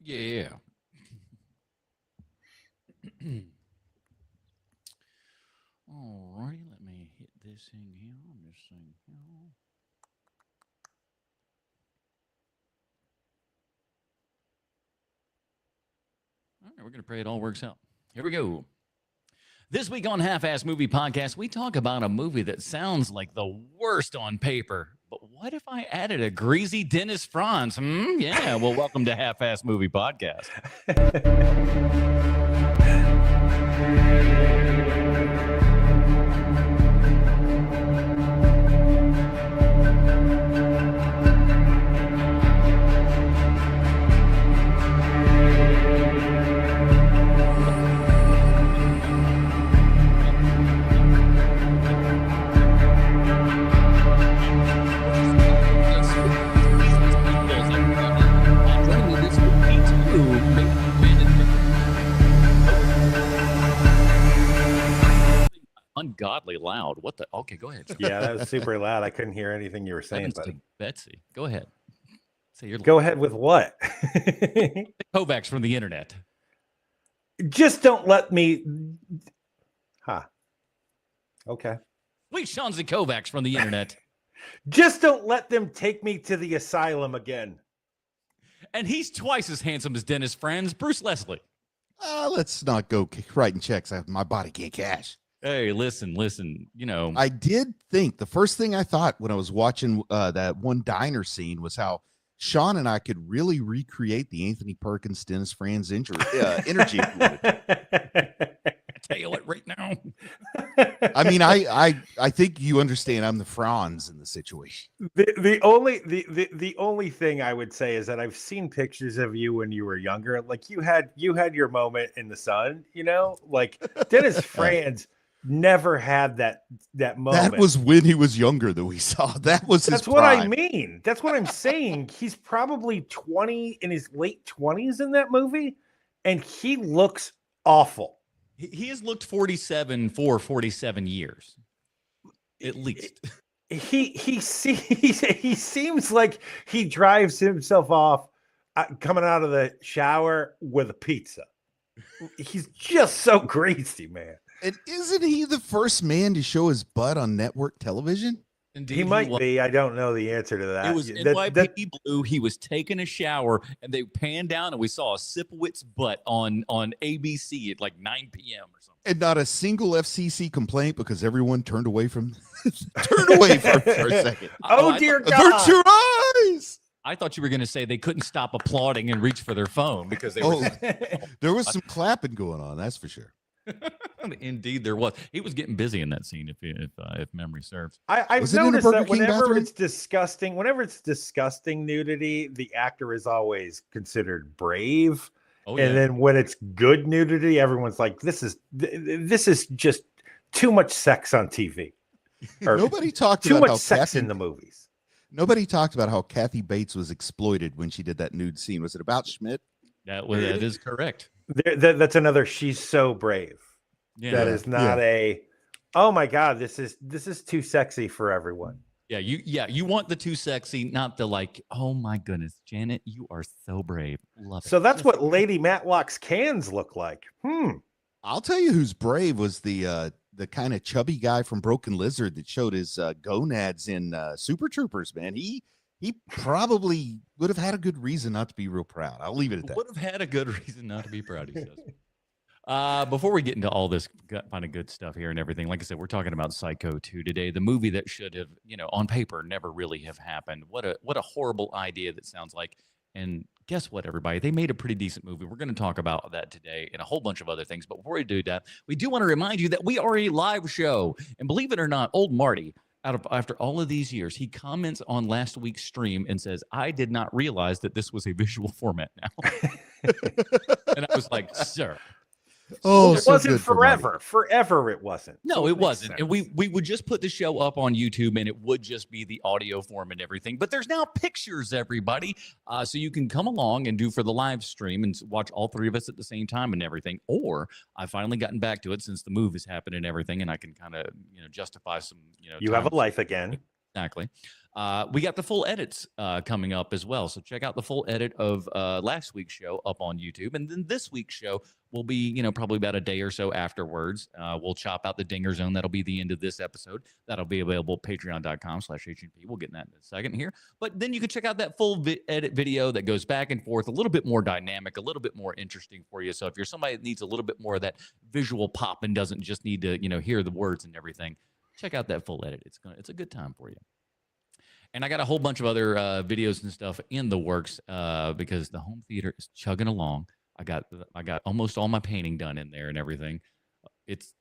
Yeah. All right, let me hit this thing here on this thing here. All right, we're going to pray it all works out. Here we go. This week on Half-Ass Movie Podcast, we talk about a movie that sounds like the worst on paper. But what if I added a greasy Dennis Franz? Yeah, well, welcome to Half-Ass Movie Podcast. Ungodly loud. What the? Okay, go ahead. Yeah, that was super loud. I couldn't hear anything you were saying, buddy. Betsy, go ahead. Say your Go ahead with what? Kovacs from the internet. Just don't let me. Okay. Wait, Shanzi Kovacs from the internet. Just don't let them take me to the asylum again. And he's twice as handsome as Dennis Franz, Bruce Leslie. Let's not go writing checks. My body can't cash. Hey, listen, you know. I did think the first thing I thought when I was watching that one diner scene was how Sean and I could really recreate the Anthony Perkins, Dennis Franz energy. I tell you what, right now. I mean, I think you understand I'm the Franz in the situation. The only thing I would say is that I've seen pictures of you when you were younger. Like you had your moment in the sun, you know, like Dennis Franz never had that moment. That was when he was younger that we saw. That's what I mean. That's what I'm saying. He's probably 20 in his late 20s in that movie, and he looks awful. He has looked 47 for 47 years, at least. He seems like he drives himself off coming out of the shower with a pizza. He's just so greasy, man. And isn't he the first man to show his butt on network television? Indeed, he might be. I don't know the answer to that. It was NYPD Blue. He was taking a shower, and they panned down, and we saw a Sipowicz butt on ABC at like 9 p.m. or something. And not a single FCC complaint because everyone turned away from for a second. Oh dear God! Avert your eyes. I thought you were going to say they couldn't stop applauding and reach for their phone because they were. There was some clapping going on. That's for sure. Indeed, there was. He was getting busy in that scene, if memory serves. I've noticed that whenever it's disgusting nudity, the actor is always considered brave. Oh, yeah. And then when it's good nudity, everyone's like, "This is just too much sex on TV." Nobody talked too about much sex in the movies. Nobody talked about how Kathy Bates was exploited when she did that nude scene. Was it about Schmidt? That is correct. That's another. She's so brave. Yeah. That is not oh my God, this is too sexy for everyone. You want the too sexy, not the like, oh my goodness, Janet, you are so brave. Love it. So that's what Lady Matlock's cans look like. I'll tell you who's brave was the kind of chubby guy from Broken Lizard that showed his gonads in Super Troopers, man. He probably would have had a good reason not to be real proud. I'll leave it at that. Would have had a good reason not to be proud, he says. Before we get into all this kind of good stuff here and everything, like I said, we're talking about Psycho 2 today, the movie that should have, on paper, never really have happened. What a horrible idea that sounds like. And guess what, everybody? They made a pretty decent movie. We're going to talk about that today and a whole bunch of other things. But before we do that, we do want to remind you that we are a live show. And believe it or not, old Marty, after all of these years, he comments on last week's stream and says, I did not realize that this was a visual format now. And I was like, sir. Oh, it wasn't forever. Forever it wasn't. No, it wasn't. And we would just put the show up on YouTube and it would just be the audio form and everything. But there's now pictures, everybody. So you can come along and do for the live stream and watch all three of us at the same time and everything. Or I've finally gotten back to it since the move has happened and everything. And I can kind of, justify some, you have a life again. Exactly. We got the full edits coming up as well. So check out the full edit of last week's show up on YouTube. And then this week's show will be, probably about a day or so afterwards. We'll chop out the Dinger Zone. That'll be the end of this episode. That'll be available at patreon.com/HMP. We'll get in that in a second here. But then you can check out that full edit video that goes back and forth, a little bit more dynamic, a little bit more interesting for you. So if you're somebody that needs a little bit more of that visual pop and doesn't just need to, hear the words and everything, check out that full edit. It's a good time for you. And I got a whole bunch of other videos and stuff in the works because the home theater is chugging along. I got almost all my painting done in there and everything. It's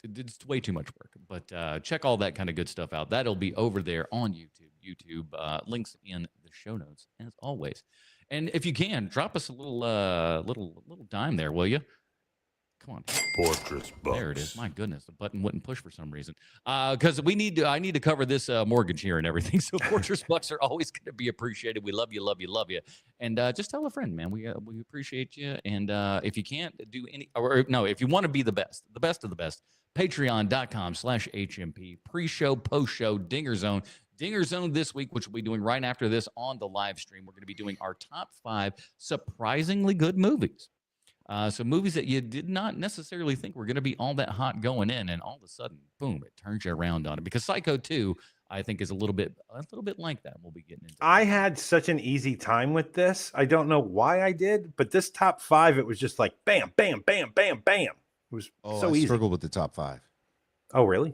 way too much work, but check all that kind of good stuff out. That'll be over there on YouTube. YouTube links in the show notes as always. And if you can, drop us a little dime there, will you? Come on. Fortress Bucks. There it is. My goodness, the button wouldn't push for some reason. Because I need to cover this mortgage here and everything. So Fortress Bucks are always going to be appreciated. We love you, love you, love you. And just tell a friend, man. We appreciate you. And if you can't do if you want to be the best of the best, patreon.com/HMP. Pre-show, post-show, Dinger Zone. Dinger Zone this week, which we'll be doing right after this on the live stream. We're going to be doing our top 5 surprisingly good movies. So movies that you did not necessarily think were going to be all that hot going in, and all of a sudden, boom, it turns you around on it. Because Psycho 2, I think, is a little bit like that. We'll be getting into. I had such an easy time with this. I don't know why I did, but this top 5, it was just like bam, bam, bam, bam, bam. It was so easy. I struggled with the top 5. Oh, really?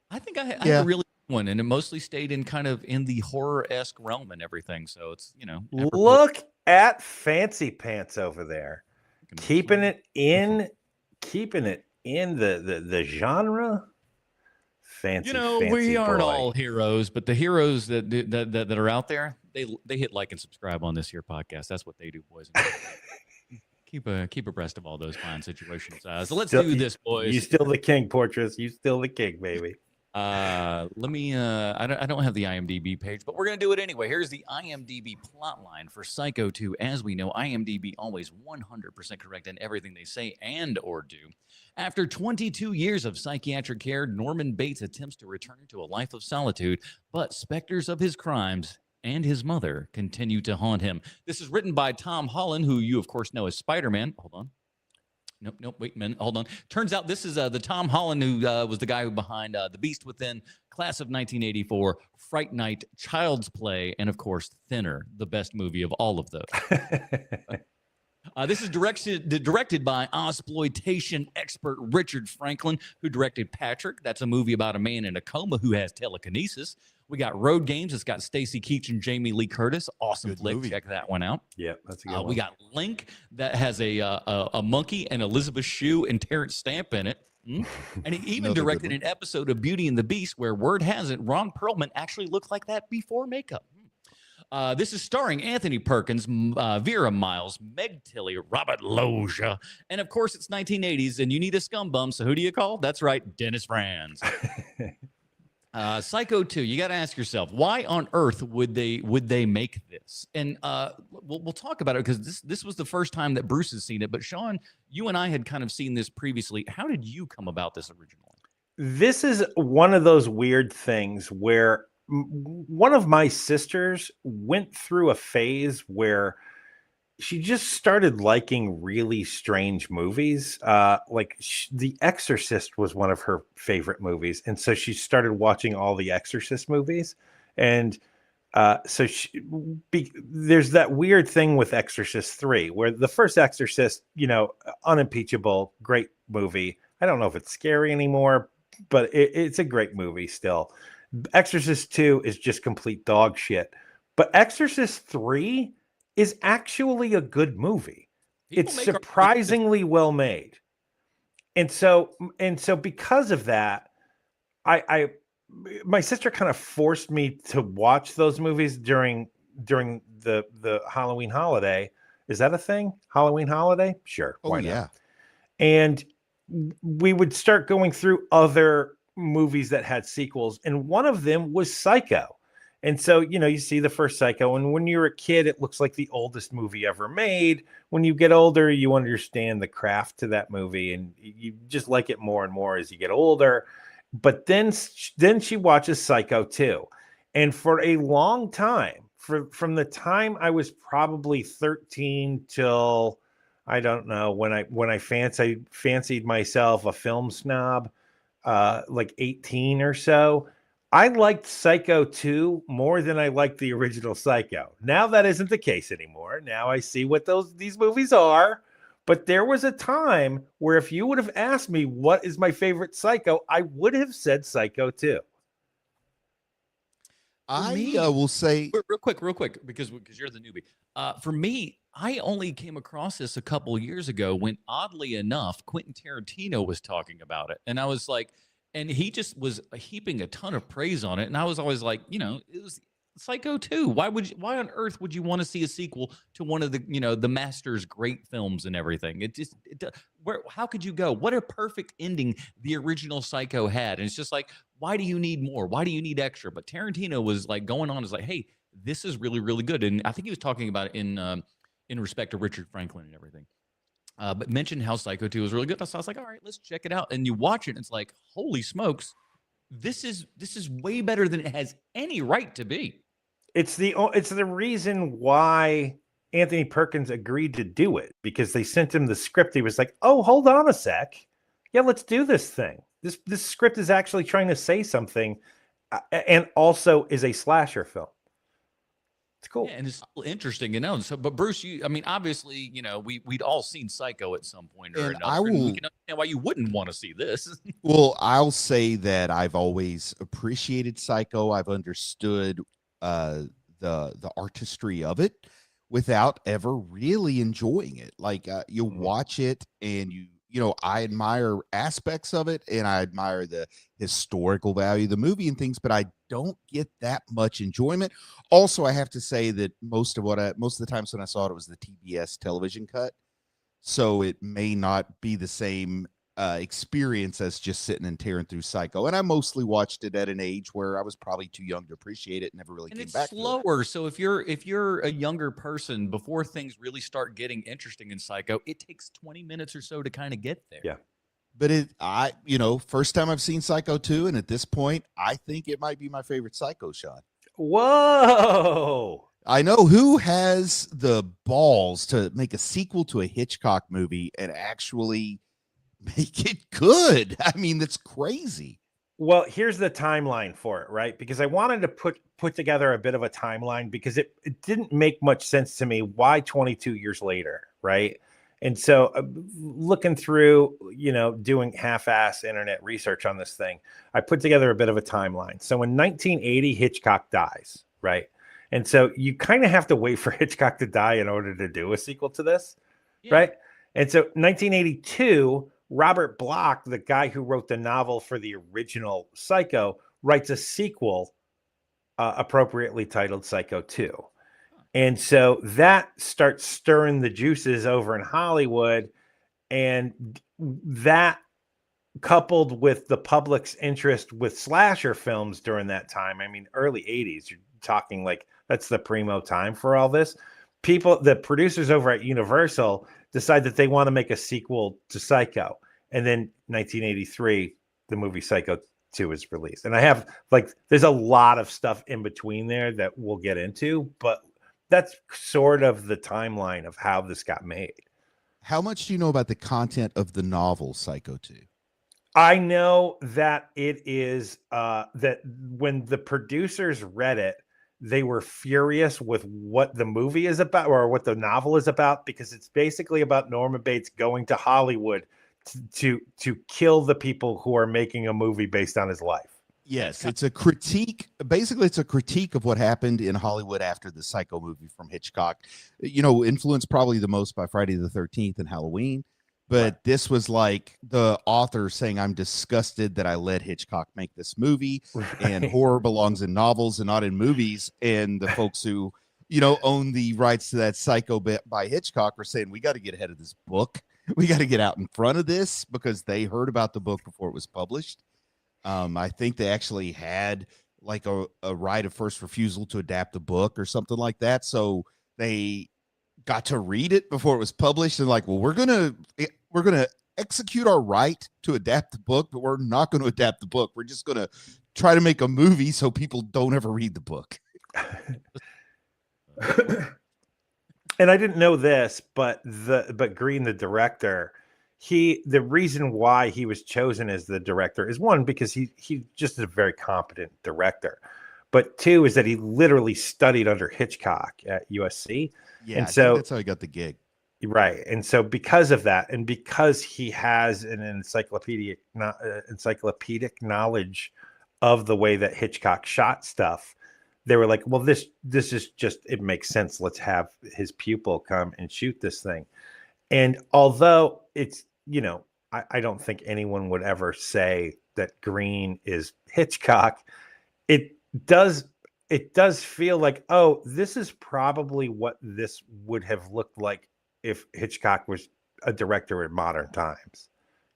I think I had a really good one, and it mostly stayed in kind of in the horror-esque realm and everything. So it's Look at Fancy Pants over there. Keeping it in the genre. Fancy. We aren't boy. all heroes, but the heroes that are out there, they hit like and subscribe on this here podcast. That's what they do, boys. Keep abreast of all those fine situations. So let's do this, boys. You still the king, Portress. You still the king, baby. Let me I don't have the IMDb page, but we're gonna do it anyway. Here's the IMDb plot line for Psycho 2. As we know, IMDb always 100% correct in everything they say and or do. After 22 years of psychiatric care, Norman Bates attempts to return to a life of solitude, but specters of his crimes and his mother continue to haunt him. This is written by Tom Holland, who you of course know as Spider-Man. Hold on. Nope. Wait a minute. Hold on. Turns out this is the Tom Holland who was the guy who behind The Beast Within, Class of 1984, Fright Night, Child's Play, and of course Thinner, the best movie of all of those. This is directed by Ozploitation expert Richard Franklin, who directed Patrick. That's a movie about a man in a coma who has telekinesis. We got Road Games. It's got Stacy Keach and Jamie Lee Curtis. Awesome Good flick. movie. Check that one out. Yeah, that's a good one. We got Link that has a monkey and Elizabeth Shue and Terrence Stamp in it. And he even directed an episode of Beauty and the Beast where word has it Ron Perlman actually looked like that before makeup. This is starring Anthony Perkins, Vera Miles, Meg Tilly, Robert Loggia, and of course it's 1980s and you need a scum bum. So who do you call? That's right, Dennis Franz. Psycho 2, you got to ask yourself, why on earth would they make this? And we'll talk about it because this was the first time that Bruce has seen it. But Sean, you and I had kind of seen this previously. How did you come about this originally? This is one of those weird things where one of my sisters went through a phase where she just started liking really strange movies. The Exorcist was one of her favorite movies. And so she started watching all the Exorcist movies. And there's that weird thing with Exorcist 3, where the first Exorcist, unimpeachable, great movie. I don't know if it's scary anymore, but it's a great movie still. Exorcist 2 is just complete dog shit. But Exorcist 3 is actually a good movie. It's surprisingly well made. And so because of that, my sister kind of forced me to watch those movies during the Halloween holiday. Is that a thing? Halloween holiday? Sure. Oh, why not? yeah. And we would start going through other movies that had sequels, and one of them was Psycho. And so, you see the first Psycho, and when you're a kid, it looks like the oldest movie ever made. When you get older, you understand the craft to that movie, and you just like it more and more as you get older. But then she watches Psycho 2. And for a long time, from the time I was probably 13 till I don't know when I fancied myself a film snob, like 18 or so, I liked Psycho 2 more than I liked the original Psycho. Now that isn't the case anymore. Now I see what these movies are. But there was a time where if you would have asked me what is my favorite Psycho, I would have said Psycho 2. Will say real quick, because you're the newbie. For me, I only came across this a couple years ago when, oddly enough, Quentin Tarantino was talking about it, and I was like, and he just was heaping a ton of praise on it, and I was always like, it was Psycho 2. Why on earth would you want to see a sequel to one of the, the master's great films and everything? How could you go? What a perfect ending the original Psycho had. And it's just like, why do you need more? Why do you need extra? But Tarantino was like going on, is like, hey, this is really, really good. And I think he was talking about it in respect to Richard Franklin and everything. But mentioned how Psycho 2 was really good. So I was like, all right, let's check it out. And you watch it, and it's like, holy smokes, this is way better than it has any right to be. It's the reason why Anthony Perkins agreed to do it, because they sent him the script. He was like, oh, hold on a sec. Yeah, let's do this thing. This script is actually trying to say something, and also is a slasher film. It's cool. Yeah, and it's interesting, So, but Bruce, obviously, we'd all seen Psycho at some point or another. We can understand why you wouldn't want to see this. Well, I'll say that I've always appreciated Psycho. I've understood the artistry of it without ever really enjoying it. Like you watch it and I admire aspects of it, and I admire the historical value of the movie and things, but I don't get that much enjoyment. Also, I have to say that most of the times when I saw it was the TBS television cut, so it may not be the same experience as just sitting and tearing through Psycho. And I mostly watched it at an age where I was probably too young to appreciate it. Never really came back. It's slower. So if you're a younger person, before things really start getting interesting in Psycho, it takes 20 minutes or so to kind of get there. Yeah. But first time I've seen Psycho 2, and at this point, I think it might be my favorite Psycho, Sean. Whoa. I know who has the balls to make a sequel to a Hitchcock movie and actually make it good. I mean, that's crazy. Well, here's the timeline for it, right? Because I wanted to put together a bit of a timeline, because it didn't make much sense to me. Why 22 years later, right? And so looking through, doing half-ass internet research on this thing, I put together a bit of a timeline. So in 1980, Hitchcock dies, right? And so you kind of have to wait for Hitchcock to die in order to do a sequel to this, right? And so 1982, Robert Bloch, the guy who wrote the novel for the original Psycho, writes a sequel appropriately titled Psycho 2. And so that starts stirring the juices over in Hollywood. And that, coupled with the public's interest with slasher films during that time, early 80s, you're talking like that's the primo time for all this. The producers over at Universal decide that they want to make a sequel to Psycho. And then 1983, the movie Psycho 2 is released. And I have there's a lot of stuff in between there that we'll get into, but that's sort of the timeline of how this got made. How much do you know about the content of the novel Psycho 2? I know that it is that when the producers read it, they were furious with what the movie is about, or what the novel is about, because it's basically about Norman Bates going to Hollywood to kill the people who are making a movie based on his life. Yes, it's a critique. Basically, it's a critique of what happened in Hollywood after the Psycho movie from Hitchcock. Influenced probably the most by Friday the 13th and Halloween. But this was like the author saying, I'm disgusted that I let Hitchcock make this movie, and horror belongs in novels and not in movies. And the folks who, own the rights to that Psycho bit by Hitchcock were saying, we got to get ahead of this book. We got to get out in front of this, because they heard about the book before it was published. I think they actually had like a right of first refusal to adapt the book or something like that. So they got to read it before it was published, and like, well, we're gonna execute our right to adapt the book, but we're not going to adapt the book. We're just going to try to make a movie so people don't ever read the book. And I didn't know this, but Green, the director, the reason why he was chosen as the director is, one, because he just is a very competent director, but two is that he literally studied under Hitchcock at USC. Yeah, and I so think that's how he got the gig. Right. And so because of that, and because he has an encyclopedic knowledge of the way that Hitchcock shot stuff, they were like, well, this is just, it makes sense. Let's have his pupil come and shoot this thing. And although it's, I don't think anyone would ever say that Green is Hitchcock, it does feel like, oh, this is probably what this would have looked like if Hitchcock was a director in modern times,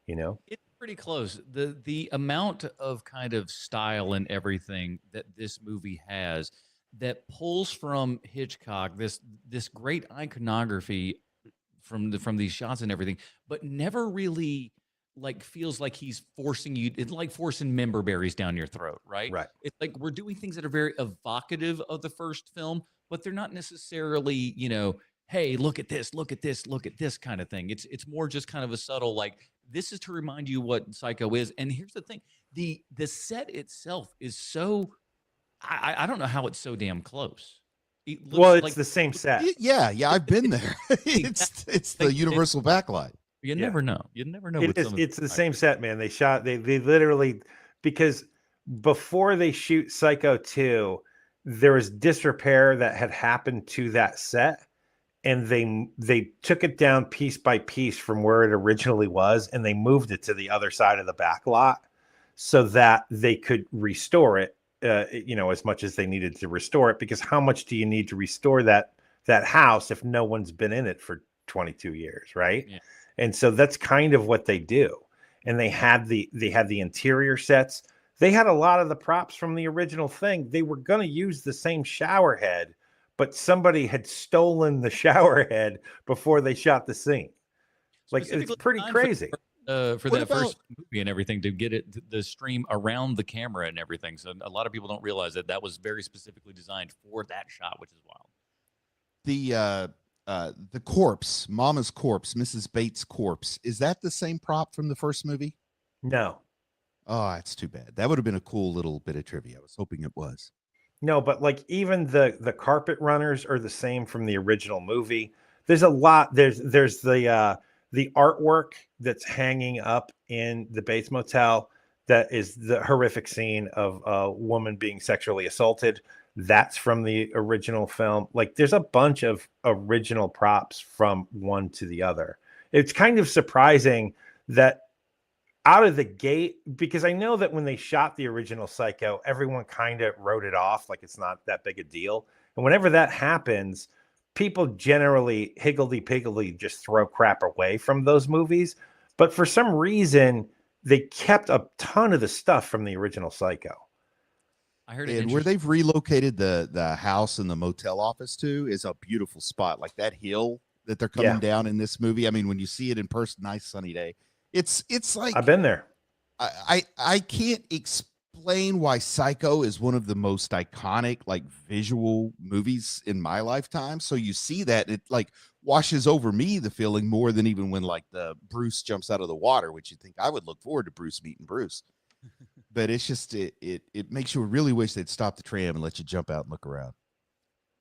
It's pretty close. The amount of kind of style and everything that this movie has that pulls from Hitchcock, this great iconography from these shots and everything, but never really like feels like he's forcing you. It's like forcing member berries down your throat, right? Right. It's like we're doing things that are very evocative of the first film, but they're not necessarily, hey, look at this kind of thing. It's more just kind of a subtle, like, this is to remind you what Psycho is. And here's the thing, the set itself is so, I don't know how it's so damn close. It's like the same set. Yeah, I've been there. it's the universal backlight. You never know. You never know. It's the same set, man. They literally, because before they shoot Psycho 2, there was disrepair that had happened to that set. And they took it down piece by piece from where it originally was, and they moved it to the other side of the back lot so that they could restore it, as much as they needed to restore it. Because how much do you need to restore that house if no one's been in it for 22 years, right? Yeah. And so that's kind of what they do. And they had the interior sets. They had a lot of the props from the original thing. They were going to use the same shower head, but somebody had stolen the shower head before they shot the scene. Like, it's pretty crazy. For that first movie and everything, to get it, the stream around the camera and everything. So a lot of people don't realize that was very specifically designed for that shot, which is wild. The corpse, Mama's corpse, Mrs. Bates' corpse, is that the same prop from the first movie? No. Oh, that's too bad. That would have been a cool little bit of trivia. I was hoping it was. No, but like even the carpet runners are the same from the original movie. There's a lot. There's the artwork that's hanging up in the Bates Motel that is the horrific scene of a woman being sexually assaulted. That's from the original film. Like, there's a bunch of original props from one to the other. It's kind of surprising that out of the gate, because I know that when they shot the original Psycho, everyone kind of wrote it off like it's not that big a deal. And whenever that happens, people generally higgledy-piggledy just throw crap away from those movies. But for some reason, they kept a ton of the stuff from the original Psycho. I heard and where they've relocated the house and the motel office to is a beautiful spot. Like that hill that they're coming down in this movie. I mean, when you see it in person, nice sunny day. It's like, I've been there. I can't explain why Psycho is one of the most iconic, like, visual movies in my lifetime. So you see that, it like washes over me the feeling more than even when like the Bruce jumps out of the water, which you think I would look forward to Bruce meeting Bruce. But it's just it makes you really wish they'd stop the tram and let you jump out and look around.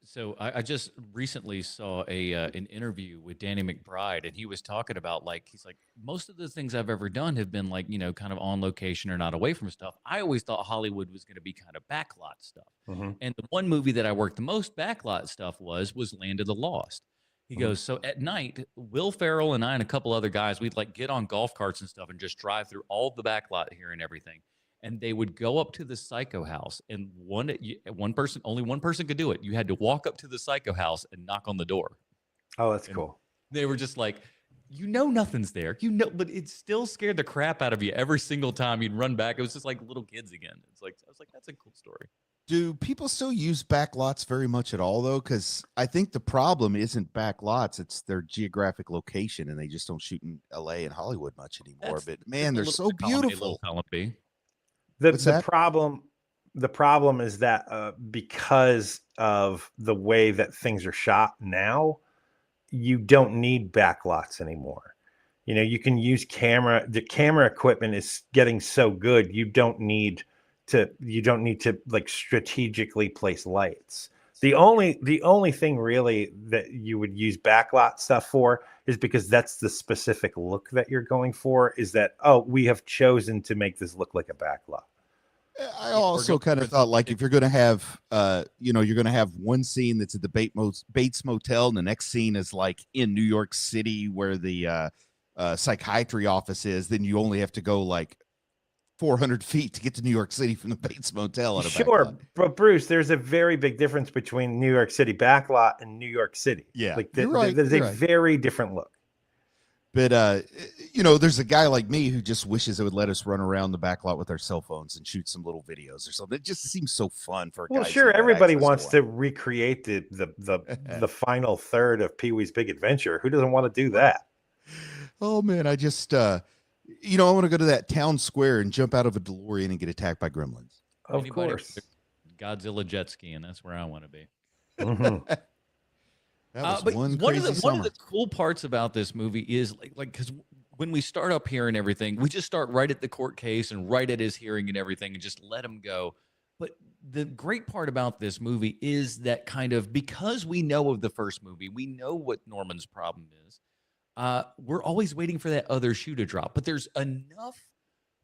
So I just recently saw an interview with Danny McBride, and he was talking about, like, he's like, most of the things I've ever done have been like, kind of on location or not away from stuff. I always thought Hollywood was going to be kind of backlot stuff. Mm-hmm. And the one movie that I worked the most backlot stuff was Land of the Lost. He goes, so at night, Will Ferrell and I and a couple other guys, we'd like get on golf carts and stuff and just drive through all the backlot here and everything. And they would go up to the Psycho house, and only one person could do it. You had to walk up to the Psycho house and knock on the door. Oh, that's cool. They were just like, nothing's there, but it still scared the crap out of you every single time you'd run back. It was just like little kids again. It's like, I was like, that's a cool story. Do people still use backlots very much at all, though? Because I think the problem isn't backlots; it's their geographic location, and they just don't shoot in L.A. and Hollywood much anymore. But man, they're so beautiful. The problem the problem is that because of the way that things are shot now, you don't need backlots anymore. You know, you can use the camera equipment is getting so good, you don't need to like strategically place lights. The only thing really that you would use backlot stuff for is because that's the specific look that you're going for, is that, oh, we have chosen to make this look like a backlot. I also kind of thought, like, if you're going to have, you're going to have one scene that's at the Bates Motel, and the next scene is like in New York City where the psychiatry office is, then you only have to go like 400 feet to get to New York City from the Bates Motel. Sure, but Bruce, there's a very big difference between New York City backlot and New York City. Yeah, like there's a very different look. But there's a guy like me who just wishes it would let us run around the backlot with our cell phones and shoot some little videos or something. It just seems so fun for. Well, sure, everybody wants to recreate the final third of Pee-wee's Big Adventure. Who doesn't want to do that? Oh man, I just I want to go to that town square and jump out of a DeLorean and get attacked by gremlins. Of course, Godzilla jet ski, and that's where I want to be. Mm-hmm. That was but one of the cool parts about this movie is like because when we start up here and everything, we just start right at the court case and right at his hearing and everything, and just let him go. But the great part about this movie is that kind of, because we know of the first movie, we know what Norman's problem is. We're always waiting for that other shoe to drop, but there's enough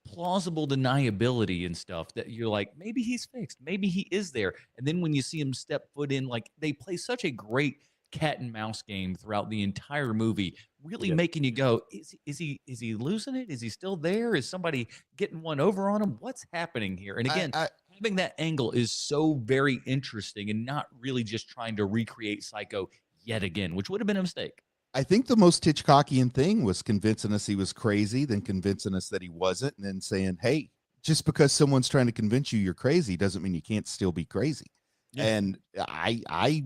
plausible deniability and stuff that you're like, maybe he's fixed, maybe he is there. And then when you see him step foot in, like, they play such a great cat and mouse game throughout the entire movie, really making you go, is he losing it? Is he still there? Is somebody getting one over on him? What's happening here? And again, having that angle is so very interesting, and not really just trying to recreate Psycho yet again, which would have been a mistake. I think the most Hitchcockian thing was convincing us he was crazy, then convincing us that he wasn't, and then saying, hey, just because someone's trying to convince you you're crazy doesn't mean you can't still be crazy. Yeah. And I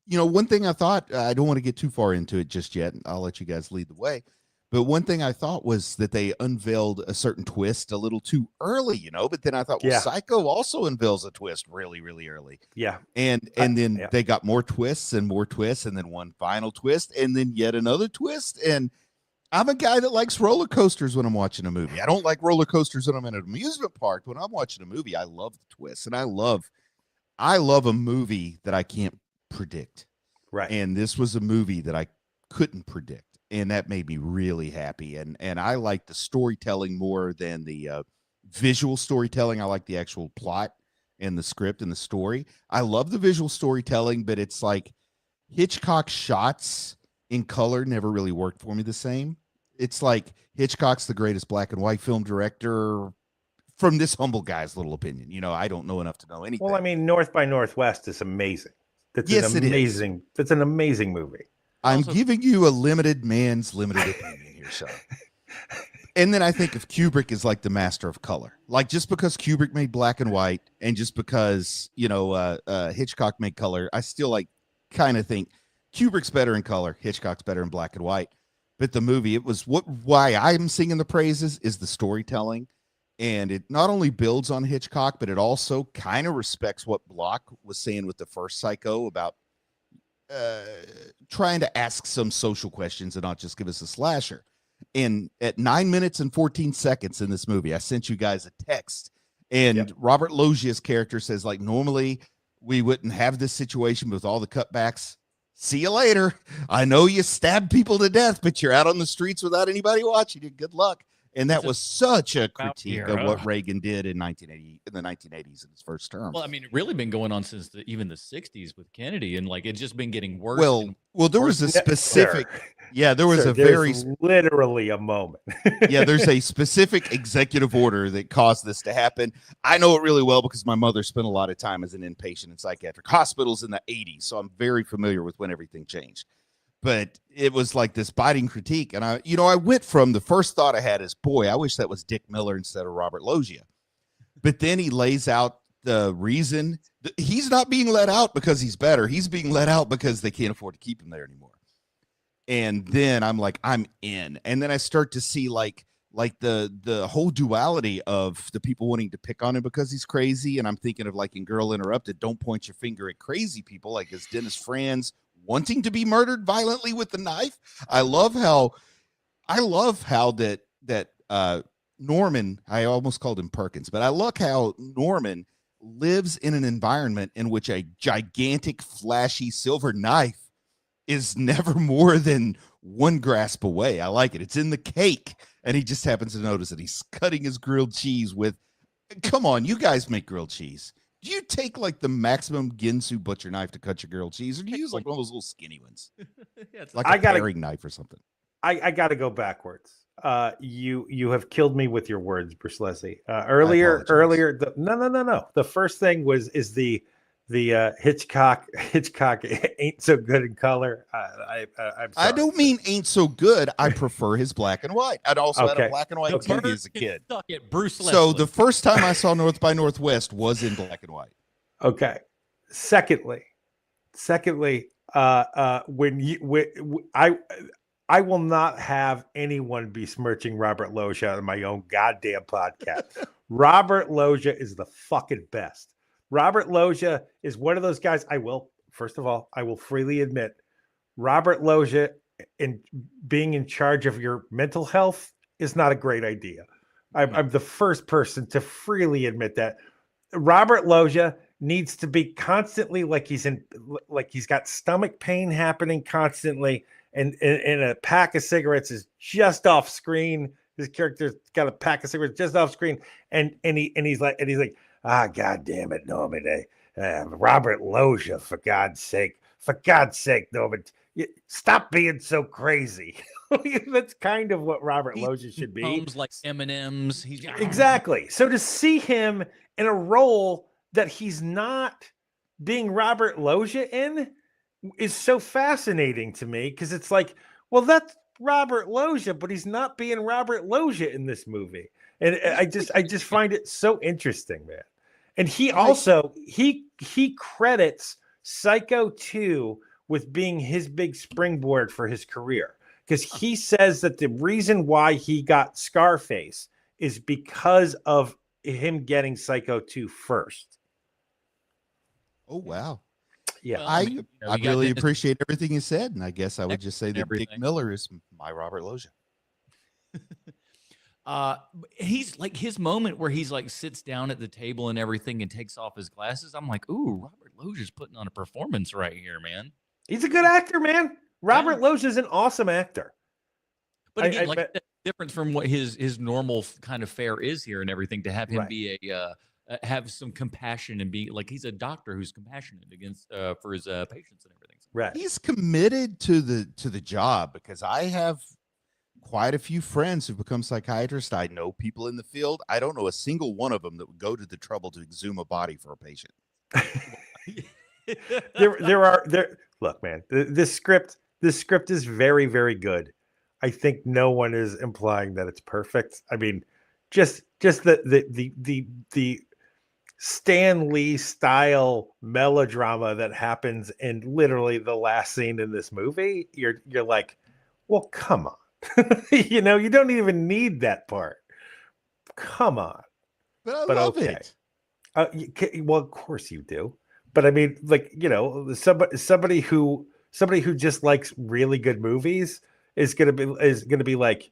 one thing I thought, I don't want to get too far into it just yet, and I'll let you guys lead the way. But one thing I thought was that they unveiled a certain twist a little too early, but then I thought, well, Psycho also unveils a twist really, really early. Yeah. And then they got more twists, and then one final twist, and then yet another twist. And I'm a guy that likes roller coasters when I'm watching a movie. I don't like roller coasters when I'm in an amusement park. When I'm watching a movie, I love the twists, and I love a movie that I can't predict. Right. And this was a movie that I couldn't predict. And that made me really happy. And I like the storytelling more than the visual storytelling. I like the actual plot and the script and the story. I love the visual storytelling, but it's like Hitchcock shots in color never really worked for me the same. It's like Hitchcock's the greatest black and white film director, from this humble guy's little opinion. I don't know enough to know anything. Well, I mean, North by Northwest is amazing. That's an amazing movie. I'm giving you a limited man's limited opinion here, Sean. And then I think of Kubrick as like the master of color. Like, just because Kubrick made black and white, and just because, Hitchcock made color, I still kind of think Kubrick's better in color, Hitchcock's better in black and white. But the movie, why I'm singing the praises is the storytelling. And it not only builds on Hitchcock, but it also kind of respects what Block was saying with the first Psycho about trying to ask some social questions and not just give us a slasher. And at 9 minutes and 14 seconds in this movie, I sent you guys a text, and Robert Loggia's character says, like, normally we wouldn't have this situation with all the cutbacks. See you later. I know you stabbed people to death, but you're out on the streets without anybody watching you. Good luck. And that was such a critique of what Reagan did in the 1980s in his first term. Well, I mean, it really been going on since even the 60s with Kennedy, and like it's just been getting worse. Well, there was a specific, literally a moment. There's a specific executive order that caused this to happen. I know it really well because my mother spent a lot of time as an inpatient in psychiatric hospitals in the 80s, so I'm very familiar with when everything changed. But it was like this biting critique. And I went from, the first thought I had is, boy, I wish that was Dick Miller instead of Robert Loggia. But then he lays out the reason he's not being let out because he's better. He's being let out because they can't afford to keep him there anymore. And then I'm like, I'm in. And then I start to see like like the whole duality of the people wanting to pick on him because he's crazy. And I'm thinking of like in Girl Interrupted, don't point your finger at crazy people, like as Dennis Franz wanting to be murdered violently with the knife. I love how Norman, I almost called him Perkins, but I look how Norman lives in an environment in which a gigantic, flashy silver knife is never more than one grasp away. I like it. It's in the cake. And he just happens to notice that he's cutting his grilled cheese with, come on, you guys make grilled cheese. Do you take like the maximum Ginsu butcher knife to cut your grilled cheese, or do you use like one of those little skinny ones? Yeah, it's Like a paring knife or something. I got to go backwards. You have killed me with your words, Bruce Leslie. Earlier, no. The first thing is the Hitchcock ain't so good in color. I'm sorry. I don't mean ain't so good. I prefer his black and white. I'd also had a black and white The TV as a kid. Suck it, Bruce So Leslie. the first time I saw North by Northwest was in black and white. Okay. Secondly, I will not have anyone besmirching Robert Loggia on my own goddamn podcast. Robert Loggia is the fucking best. Robert Loggia is one of those guys. I will freely admit, Robert Loggia being in charge of your mental health is not a great idea. I'm the first person to freely admit that. Robert Loggia needs to be constantly like he's got stomach pain happening constantly, and a pack of cigarettes is just off screen. His character's got a pack of cigarettes just off screen, and he's like, God damn it, Norman, Robert Loggia, for God's sake, Norman, stop being so crazy. That's kind of what Robert Loggia should be. Homes like M&Ms. Exactly. So to see him in a role that he's not being Robert Loggia in is so fascinating to me, because it's like, well, that's Robert Loggia, but he's not being Robert Loggia in this movie. And I just find it so interesting, man. And he also he credits Psycho 2 with being his big springboard for his career, because he says that the reason why he got Scarface is because of him getting Psycho 2 first. Oh, wow. Yeah. Well, I really appreciate everything you said. And I guess I would just say that everything. Dick Miller is my Robert Loggia. He's like, his moment where he's like sits down at the table and everything and takes off his glasses. I'm like, ooh, Robert Loggia's putting on a performance right here, man. He's a good actor, man. Robert Loggia's an awesome actor. But again, the difference from what his normal kind of fare is here and everything, to have him be have some compassion and be like, he's a doctor who's compassionate against for his patients and everything. Right. He's committed to the job, because I have quite a few friends who've become psychiatrists. I know people in the field. I don't know a single one of them that would go to the trouble to exhume a body for a patient. Look, man, this script is very, very good. I think no one is implying that it's perfect. I mean, just the Stan Lee style melodrama that happens in literally the last scene in this movie. You're like, well, come on. You don't even need that part. Come on. But I love it. Well, of course you do. But I mean, like, somebody who just likes really good movies is gonna be like,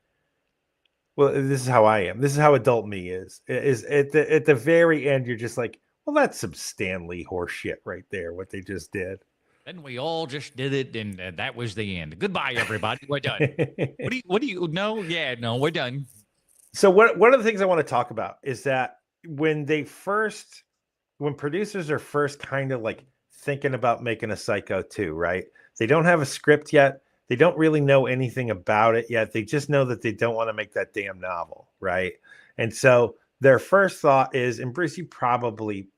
well, this is how I am. This is how adult me is. Is at the very end, you're just like, well, that's some Stan Lee horse shit right there. What they just did. And we all just did it, and that was the end. Goodbye, everybody. We're done. What do you? No, yeah, no, we're done. So one of the things I want to talk about is that when producers are first kind of like thinking about making a Psycho 2, right? They don't have a script yet. They don't really know anything about it yet. They just know that they don't want to make that damn novel, right? And so their first thought is, and Bruce, you probably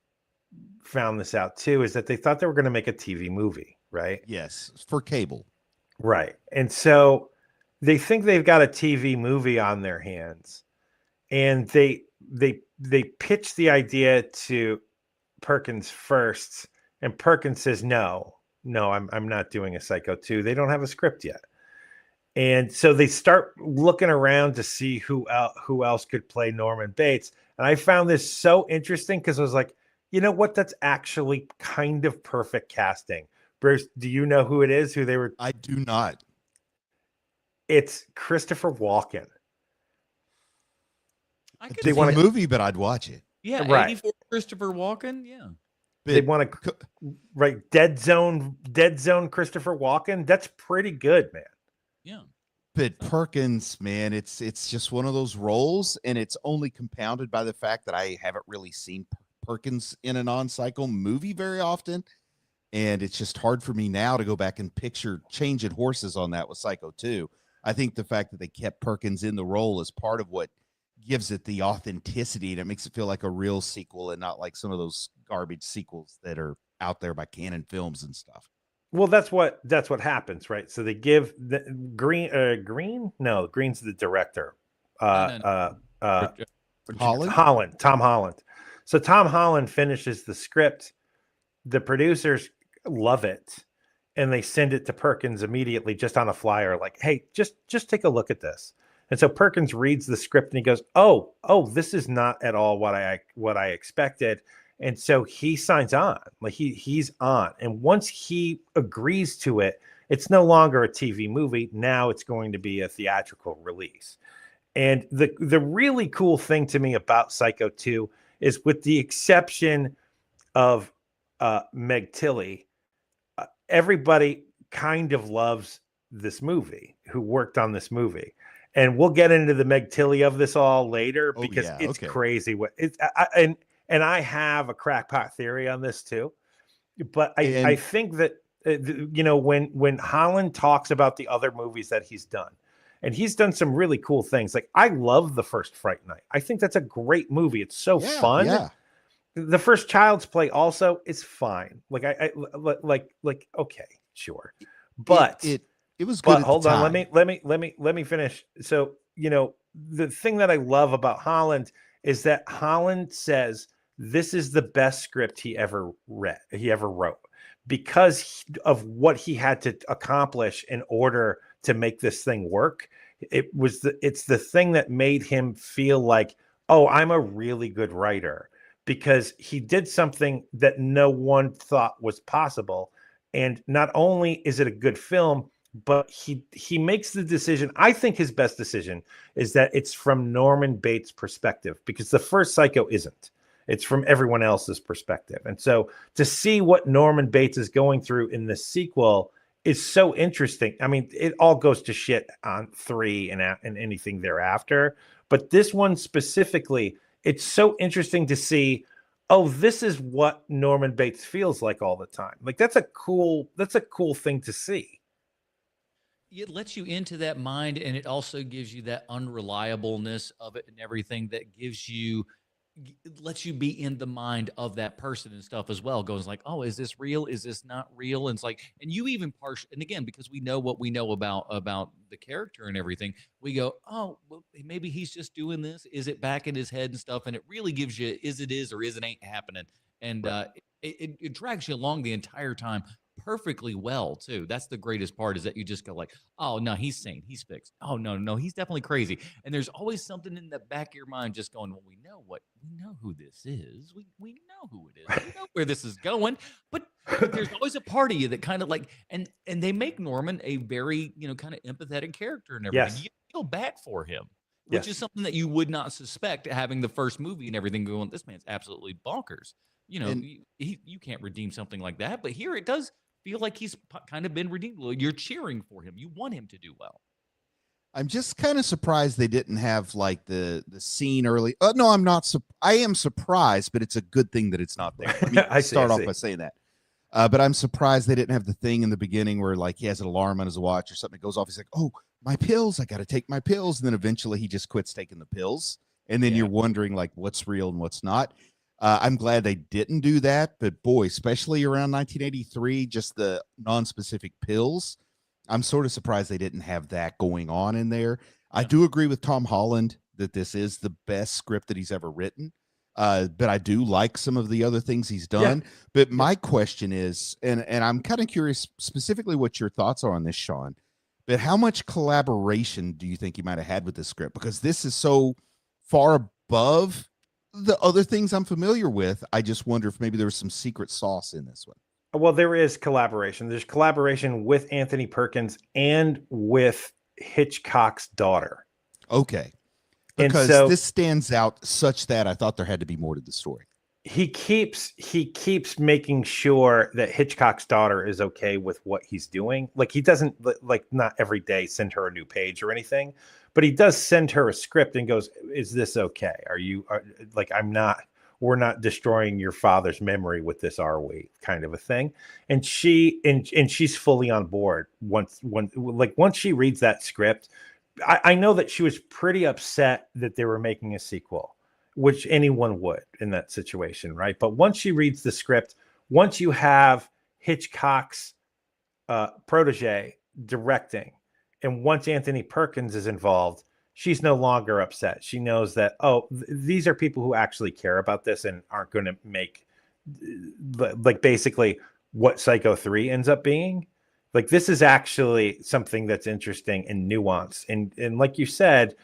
found this out too, is that they thought they were going to make a TV movie, right? Yes, for cable. Right. And so they think they've got a TV movie on their hands, and they pitch the idea to Perkins first, and Perkins says, no, I'm not doing a Psycho 2. They don't have a script yet. And so they start looking around to see who else could play Norman Bates. And I found this so interesting because I was like, you know what? That's actually kind of perfect casting. Bruce, do you know who it is? Who they were? I do not. It's Christopher Walken. I It's could a see it. movie, but I'd watch it. Yeah, Right. 84 Christopher Walken. Yeah. They But want to right Dead Zone Christopher Walken. That's pretty good, man. Yeah. But Perkins, man, it's just one of those roles, and it's only compounded by the fact that I haven't really seen Perkins in a non-cycle movie very often, and it's just hard for me now to go back and picture changing horses on that with Psycho 2. I think the fact that they kept Perkins in the role is part of what gives it the authenticity, and it makes it feel like a real sequel and not like some of those garbage sequels that are out there by Canon Films and stuff. Well, that's what happens, right? So they give the Green. No, Green's the director. No. Holland? Tom Holland. So Tom Holland finishes the script. The producers love it, and they send it to Perkins immediately, just on a flyer, like, "Hey, just take a look at this." And so Perkins reads the script and he goes, "Oh, this is not at all what I expected." And so he signs on, like he's on. And once he agrees to it, it's no longer a TV movie. Now it's going to be a theatrical release. And the really cool thing to me about Psycho 2 is, with the exception of Meg Tilly, everybody kind of loves this movie who worked on this movie. And we'll get into the Meg Tilly of this all later, because it's crazy what it's. And I have a crackpot theory on this too, but I think that when Holland talks about the other movies that he's done, and he's done some really cool things. Like, I love the first Fright Night. I think that's a great movie. It's so fun. Yeah. The first Child's Play also is fine. Like I okay, sure, but it was good. But hold on, let me finish. So the thing that I love about Holland is that Holland says this is the best script he ever wrote, because of what he had to accomplish in order to make this thing work. It's the thing that made him feel like, oh, I'm a really good writer, because he did something that no one thought was possible. And not only is it a good film, but he makes the decision. I think his best decision is that it's from Norman Bates' perspective, because the first Psycho isn't. It's from everyone else's perspective. And so to see what Norman Bates is going through in the sequel is so interesting. I mean, it all goes to shit on 3 and anything thereafter. But this one specifically, it's so interesting to see, oh, this is what Norman Bates feels like all the time. Like, that's a cool thing to see. It lets you into that mind, and it also gives you that unreliableness of it and everything that lets you be in the mind of that person and stuff as well. Goes like, oh, is this real? Is this not real? And it's like, and you even and again, because we know what we know about the character and everything, we go, oh, well, maybe he's just doing this. Is it back in his head and stuff? And it really gives you, is or is it ain't happening. And it drags you along the entire time perfectly well too. That's the greatest part, is that you just go like, oh no, he's sane, he's fixed. Oh no, he's definitely crazy. And there's always something in the back of your mind just going, well, we know who this is. We know who it is. We know where this is going. But there's always a part of you that kind of like, and they make Norman a very, kind of empathetic character and everything. Yes. You feel bad for him, which is something that you would not suspect, having the first movie and everything going, this man's absolutely bonkers. You can't redeem something like that. But here it does feel like he's kind of been redeemed. You're cheering for him. You want him to do well. I'm just kind of surprised they didn't have like the scene early. No, I'm not. I am surprised, but it's a good thing that it's not there. Let me I start off see. by saying that. But I'm surprised they didn't have the thing in the beginning where like he has an alarm on his watch or something. It goes off. He's like, oh, my pills. I got to take my pills. And then eventually he just quits taking the pills. And then you're wondering like what's real and what's not. I'm glad they didn't do that, but boy, especially around 1983, just the non-specific pills, I'm sort of surprised they didn't have that going on in there. I do agree with Tom Holland that this is the best script that he's ever written, but I do like some of the other things he's done. Yeah. But my question is, and I'm kind of curious specifically what your thoughts are on this, Sean. but how much collaboration do you think he might have had with this script? Because this is so far above the other things I'm familiar with. I just wonder if maybe there was some secret sauce in this one. Well, there is collaboration. There's collaboration with Anthony Perkins and with Hitchcock's daughter. Okay. And Because so this stands out such that I thought there had to be more to the story. he keeps making sure that Hitchcock's daughter is okay with what he's doing. Like, he doesn't, like, not every day send her a new page or anything, but he does send her a script and goes, is this okay? Like, we're not destroying your father's memory with this, are we? Kind of a thing. And she's fully on board once she reads that script. I know that she was pretty upset that they were making a sequel, which anyone would in that situation, right? But once she reads the script, once you have Hitchcock's protege directing, and once Anthony Perkins is involved, she's no longer upset. She knows that, these are people who actually care about this and aren't going to make, like, basically what Psycho 3 ends up being. Like, this is actually something that's interesting and nuanced. And like you said,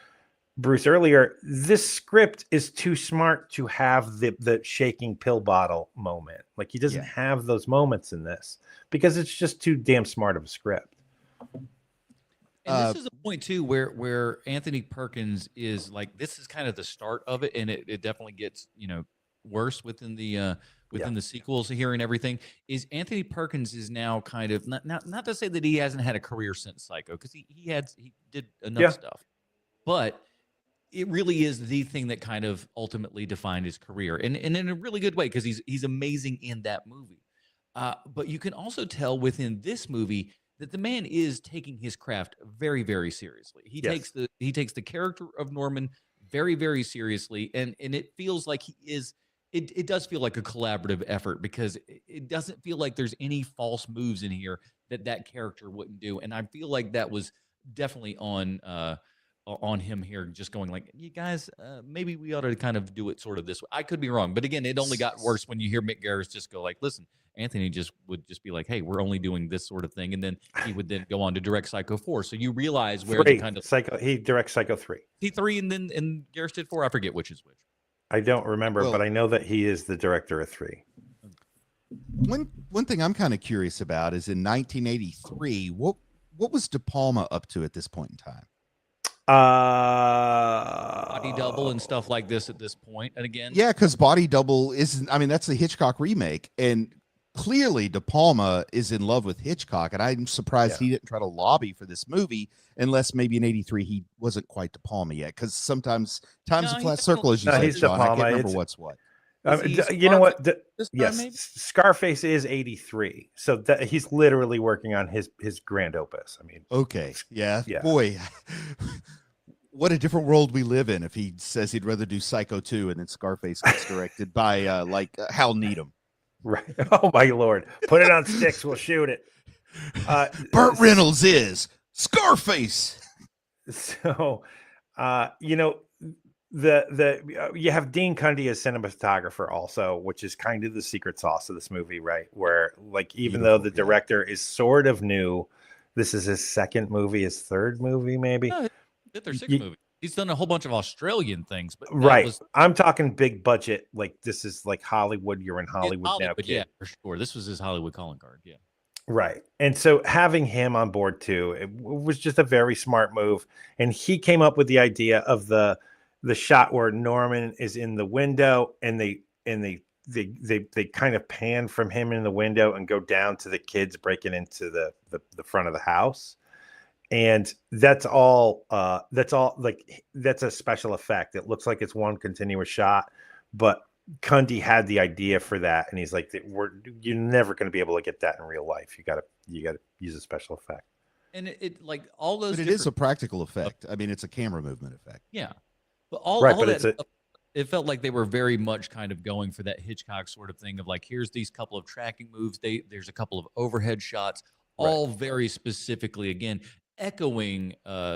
Bruce, earlier, this script is too smart to have the shaking pill bottle moment. Like, he doesn't have those moments in this because it's just too damn smart of a script. And this is a point too where Anthony Perkins is like, this is kind of the start of it, and it definitely gets, worse within the sequels here and everything. Is Anthony Perkins is now kind of not to say that he hasn't had a career since Psycho, because he did enough stuff, but it really is the thing that kind of ultimately defined his career, and in a really good way, because he's amazing in that movie. But you can also tell within this movie that the man is taking his craft very, very seriously. He takes the character of Norman very, very seriously, and it feels like he is. It does feel like a collaborative effort, because it doesn't feel like there's any false moves in here that character wouldn't do, and I feel like that was definitely on him here, just going like, you guys, maybe we ought to kind of do it sort of this way. I could be wrong, but again, it only got worse when you hear Mick Garris just go like, listen, Anthony would be like, hey, we're only doing this sort of thing, and then he would then go on to direct Psycho 4. So you realize where the kind of he directs Psycho 3. He 3, and Garris did 4. I forget which is which. I don't remember, but I know that he is the director of 3. One thing I'm kind of curious about is in 1983, what was De Palma up to at this point in time? Body Double and stuff like this at this point, and again, because Body Double isn't. I mean, that's the Hitchcock remake, and clearly De Palma is in love with Hitchcock, and I'm surprised he didn't try to lobby for this movie, unless maybe in '83 he wasn't quite De Palma yet, because sometimes time's a flat circle, as you said, Sean. I can't remember what's what. You know what? Scarface is 83, so he's literally working on his grand opus. I mean, okay, boy, what a different world we live in if he says he'd rather do Psycho 2 and then Scarface gets directed by Hal Needham. Right. Oh my Lord. Put it on sticks. We'll shoot it. Burt Reynolds is Scarface. So, you have Dean Cundy as cinematographer also, which is kind of the secret sauce of this movie, right? Where, like, even though the director is sort of new, this is his second movie, his third movie, maybe. No, their sixth movie. He's done a whole bunch of Australian things, but I'm talking big budget. Like, this is like Hollywood. You're in Hollywood now, kid. Yeah, for sure. This was his Hollywood calling card. Yeah. Right. And so having him on board too, it was just a very smart move. And he came up with the idea of the shot where Norman is in the window, and they kind of pan from him in the window and go down to the kids breaking into the front of the house. And that's all like, that's a special effect. It looks like it's one continuous shot, but Cundy had the idea for that, and he's like, you're never going to be able to get that in real life. You got to use a special effect. And it like all those, but it is a practical effect. I mean, it's a camera movement effect. Yeah, but all that. It felt like they were very much kind of going for that Hitchcock sort of thing of like, here's these couple of tracking moves. There's a couple of overhead shots, all very specifically, again, echoing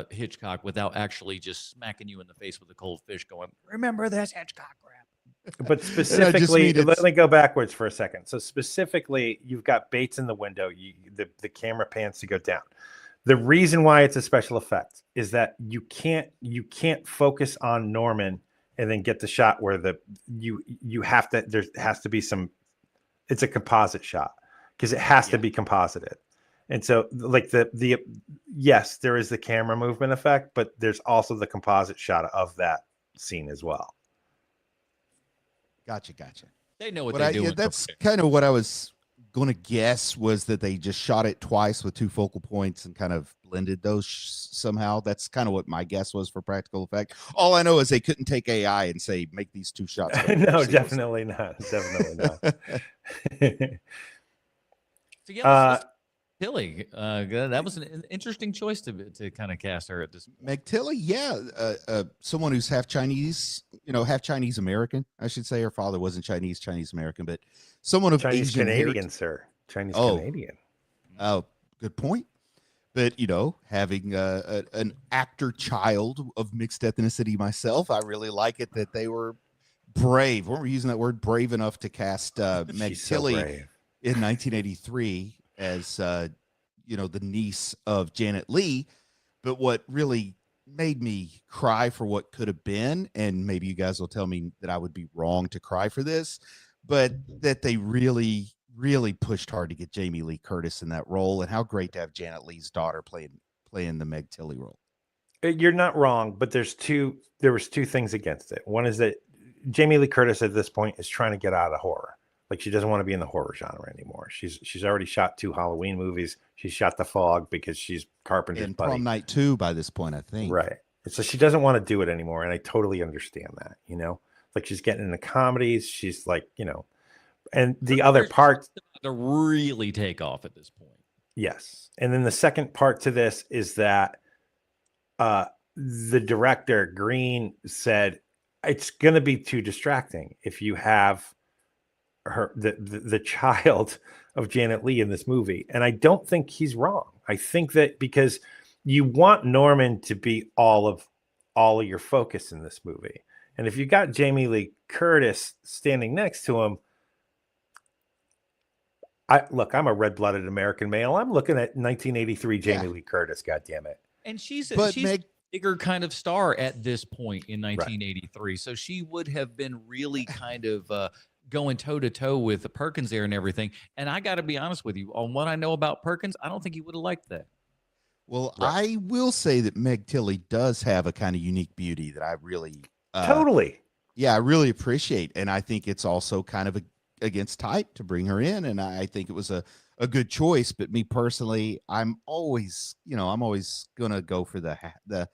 Hitchcock without actually just smacking you in the face with a cold fish going, remember this Hitchcock crap. But specifically, let me go backwards for a second. So specifically, you've got Bates in the window. The camera pans to go down. The reason why it's a special effect is that you can't focus on Norman and then get the shot where you have to, there has to be some, it's a composite shot because it has to be composited. And so like the yes, there is the camera movement effect, but there's also the composite shot of that scene as well. Gotcha. They know what they're doing. That's kind of what I was going to guess, was that they just shot it twice with 2 focal points and kind of blended those somehow. That's kind of what my guess was for practical effect. All I know is they couldn't take AI and say, make these 2 shots. No, definitely not. Definitely not. So yeah, Tilly, that was an interesting choice to kind of cast her at this. Meg Tilly, someone who's half Chinese, half Chinese American, I should say. Her father wasn't Chinese American, but someone of Chinese Asian Canadian, heritage. sir. Chinese Canadian. Oh, good point. But having an actor child of mixed ethnicity myself, I really like it that they were brave. Weren't we using that word, brave enough to cast Meg Tilly in 1983 as the niece of Janet Leigh. But what really made me cry for what could have been, and maybe you guys will tell me that I would be wrong to cry for this, but that they really pushed hard to get Jamie Lee Curtis in that role, and how great to have Janet Leigh's daughter playing the Meg Tilly role. You're not wrong, but there was 2 things against it. One is that Jamie Lee Curtis at this point is trying to get out of horror. Like, she doesn't want to be in the horror genre anymore. She's already shot 2 Halloween movies. She shot The Fog because she's Carpenter's and buddy. Prom Night 2 by this point, I think. Right. So she doesn't want to do it anymore, and I totally understand that. Like, she's getting into comedies. She's like, and the other part to really take off at this point. Yes, and then the second part to this is that the director Green said it's going to be too distracting if you have the child of Janet Leigh in this movie. And I don't think he's wrong. I think that because you want Norman to be all of your focus in this movie. And if you got Jamie Lee Curtis standing next to him, I'm a red-blooded American male. I'm looking at 1983 Jamie Lee Curtis, God damn it. And she's a bigger kind of star at this point in 1983. Right. So she would have been really kind of going toe-to-toe with Perkins there and everything. And I got to be honest with you, on what I know about Perkins, I don't think he would have liked that. Well, I will say that Meg Tilly does have a kind of unique beauty that I really totally. Yeah, I really appreciate. And I think it's also kind of against type to bring her in. And I think it was a good choice. But me personally, I'm always going to go for the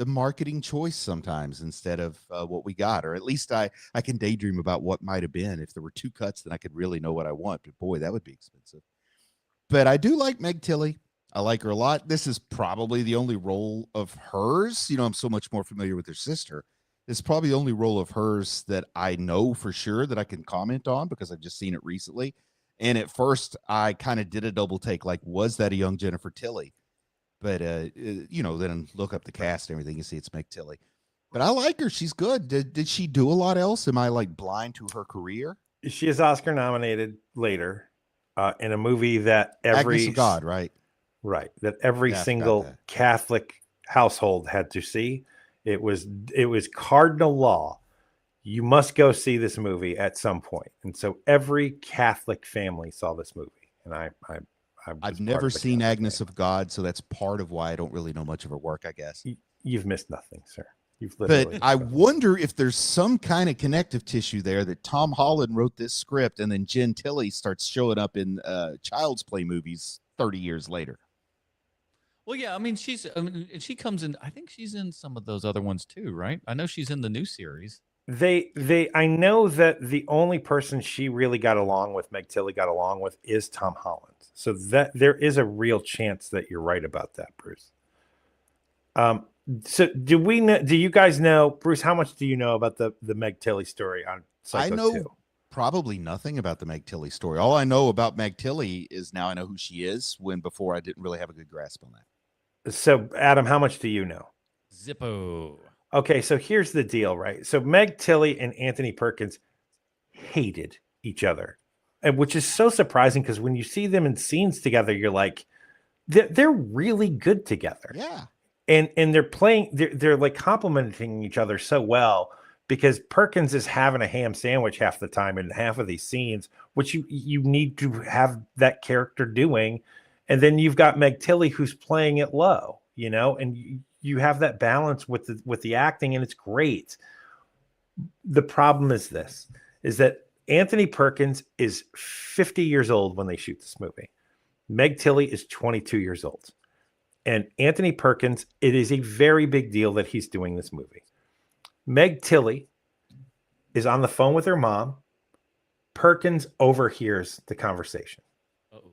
marketing choice sometimes instead of what we got. Or at least I can daydream about what might have been. If there were 2 cuts, then I could really know what I want. But boy, that would be expensive. But I do like Meg Tilly. I like her a lot. This is probably the only role of hers. I'm so much more familiar with her sister. It's probably the only role of hers that I know for sure that I can comment on because I've just seen it recently. And at first I kind of did a double take, like, was that a young Jennifer Tilly? But, then look up the cast and everything, you see it's Meg Tilly. But I like her. She's good. Did she do a lot else? Am I like blind to her career? She is Oscar nominated later in a movie that Agnes of God, right? Right. That every single Catholic household had to see. It was cardinal law. You must go see this movie at some point. And so every Catholic family saw this movie. And I've never seen Agnes of God, so that's part of why I don't really know much of her work, I guess. You've missed nothing, sir. But I wonder if there's some kind of connective tissue there that Tom Holland wrote this script and then Jen Tilly starts showing up in Child's Play movies 30 years later. Well, yeah, she comes in. I think she's in some of those other ones too, right? I know she's in the new series. I know that the only person she really got along with, Meg Tilly got along with, is Tom Holland. So that there is a real chance that you're right about that, Bruce. So do you guys know, Bruce, how much do you know about the Meg Tilly story on Psycho 2? I know probably nothing about the Meg Tilly story. All I know about Meg Tilly is now I know who she is, when before I didn't really have a good grasp on that. So, Adam, how much do you know? Zippo. Okay, so here's the deal, right? So Meg Tilly and Anthony Perkins hated each other, and which is so surprising because when you see them in scenes together, you're like, they're really good together. Yeah. And they're like complimenting each other so well, because Perkins is having a ham sandwich half the time in half of these scenes, which you need to have that character doing. And then you've got Meg Tilly who's playing it low, and you have that balance with the acting, and it's great. The problem is that Anthony Perkins is 50 years old when they shoot this movie. Meg Tilly is 22 years old. And Anthony Perkins, it is a very big deal that he's doing this movie. Meg Tilly is on the phone with her mom. Perkins overhears the conversation. Uh-oh.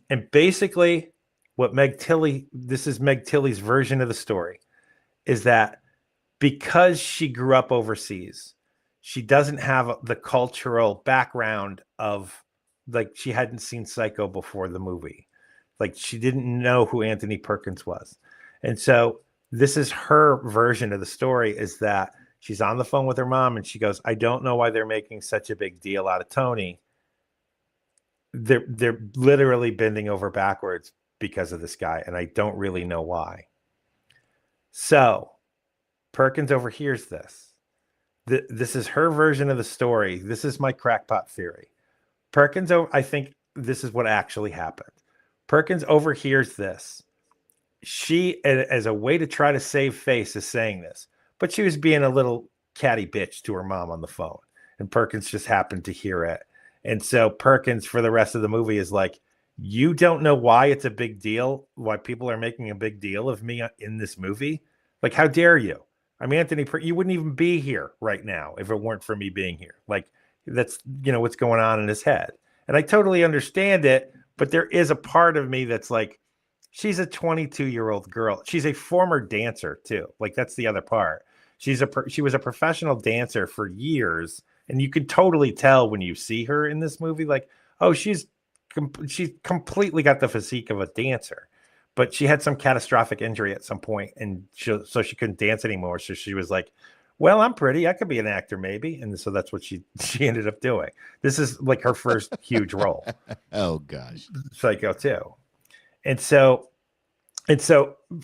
And basically, this is Meg Tilly's version of the story, is that because she grew up overseas, she doesn't have the cultural background of, like, she hadn't seen Psycho before the movie. Like, she didn't know who Anthony Perkins was. And so this is her version of the story, is that she's on the phone with her mom and she goes, I don't know why they're making such a big deal out of Tony. They're literally bending over backwards because of this guy, and I don't really know why. So Perkins overhears this. This is her version of the story. This is my crackpot theory. I think this is what actually happened. Perkins overhears this. She, as a way to try to save face, is saying this, but she was being a little catty bitch to her mom on the phone, and Perkins just happened to hear it. And so Perkins, for the rest of the movie, is like, you don't know why it's a big deal, why people are making a big deal of me in this movie? Like, how dare you? I'm Anthony, you wouldn't even be here right now if it weren't for me being here. Like, that's, what's going on in his head. And I totally understand it. But there is a part of me that's like, she's a 22-year-old girl. She's a former dancer too. Like, that's the other part. She was a professional dancer for years, and you could totally tell when you see her in this movie, like, oh, she's completely got the physique of a dancer. But she had some catastrophic injury at some point, and so she couldn't dance anymore. So she was like, well, I'm pretty. I could be an actor maybe. And so that's what she ended up doing. This is like her first huge role. Oh, gosh. Psycho 2. And so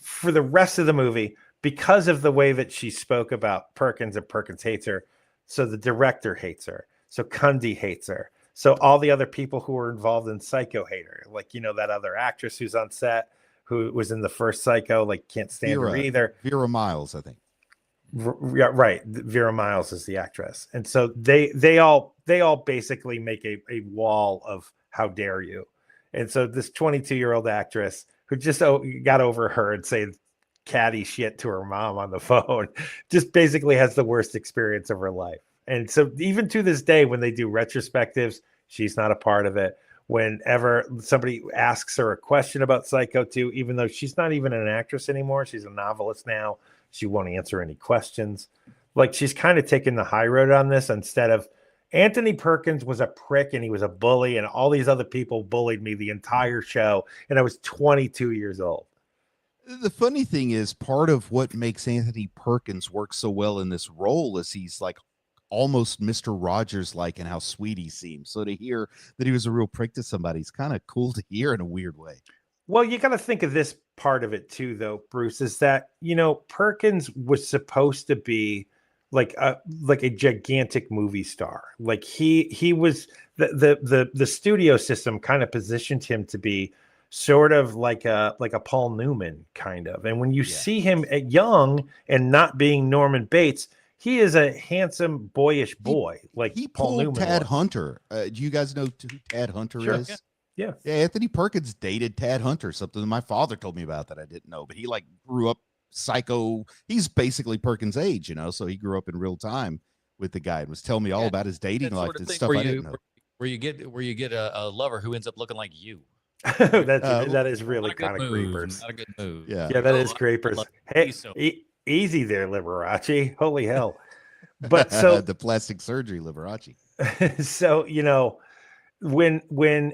for the rest of the movie, because of the way that she spoke about Perkins, and Perkins hates her, so the director hates her. So Cundy hates her. So all the other people who were involved in Psycho hate her. Like, that other actress who's on set who was in the first Psycho, like, can't stand her either. Vera Miles, I think. Yeah, right. Vera Miles is the actress. And so they all basically make a wall of how dare you. And so this 22-year-old actress who just got overheard saying catty shit to her mom on the phone just basically has the worst experience of her life. And so even to this day, when they do retrospectives, she's not a part of it. Whenever somebody asks her a question about Psycho 2, even though she's not even an actress anymore, she's a novelist now, she won't answer any questions. Like, she's kind of taking the high road on this, instead of Anthony Perkins was a prick and he was a bully, and all these other people bullied me the entire show, and I was 22 years old. The funny thing is, part of what makes Anthony Perkins work so well in this role is he's like almost Mr. Rogers like, and how sweet he seems. So to hear that he was a real prick to somebody, it's kind of cool to hear in a weird way. Well, you got to think of this part of it too, though, Bruce, is that, Perkins was supposed to be like a gigantic movie star. Like, he was the studio system kind of positioned him to be sort of like a Paul Newman kind of. And when you see him at young and not being Norman Bates, he is a handsome, boyish boy. He Paul pulled Newman Tad was. Hunter. Do you guys know who Tad Hunter is? Yeah. Anthony Perkins dated Tad Hunter, something that my father told me about that I didn't know. But he like grew up psycho. He's basically Perkins' age, so he grew up in real time with the guy and was telling me all about his dating life and stuff I didn't know. Where you get a lover who ends up looking like you. that is really kind of creepers. Not a good move. Yeah, that is creepers. Hey, easy there, Liberace. Holy hell. But so the plastic surgery Liberace. So, when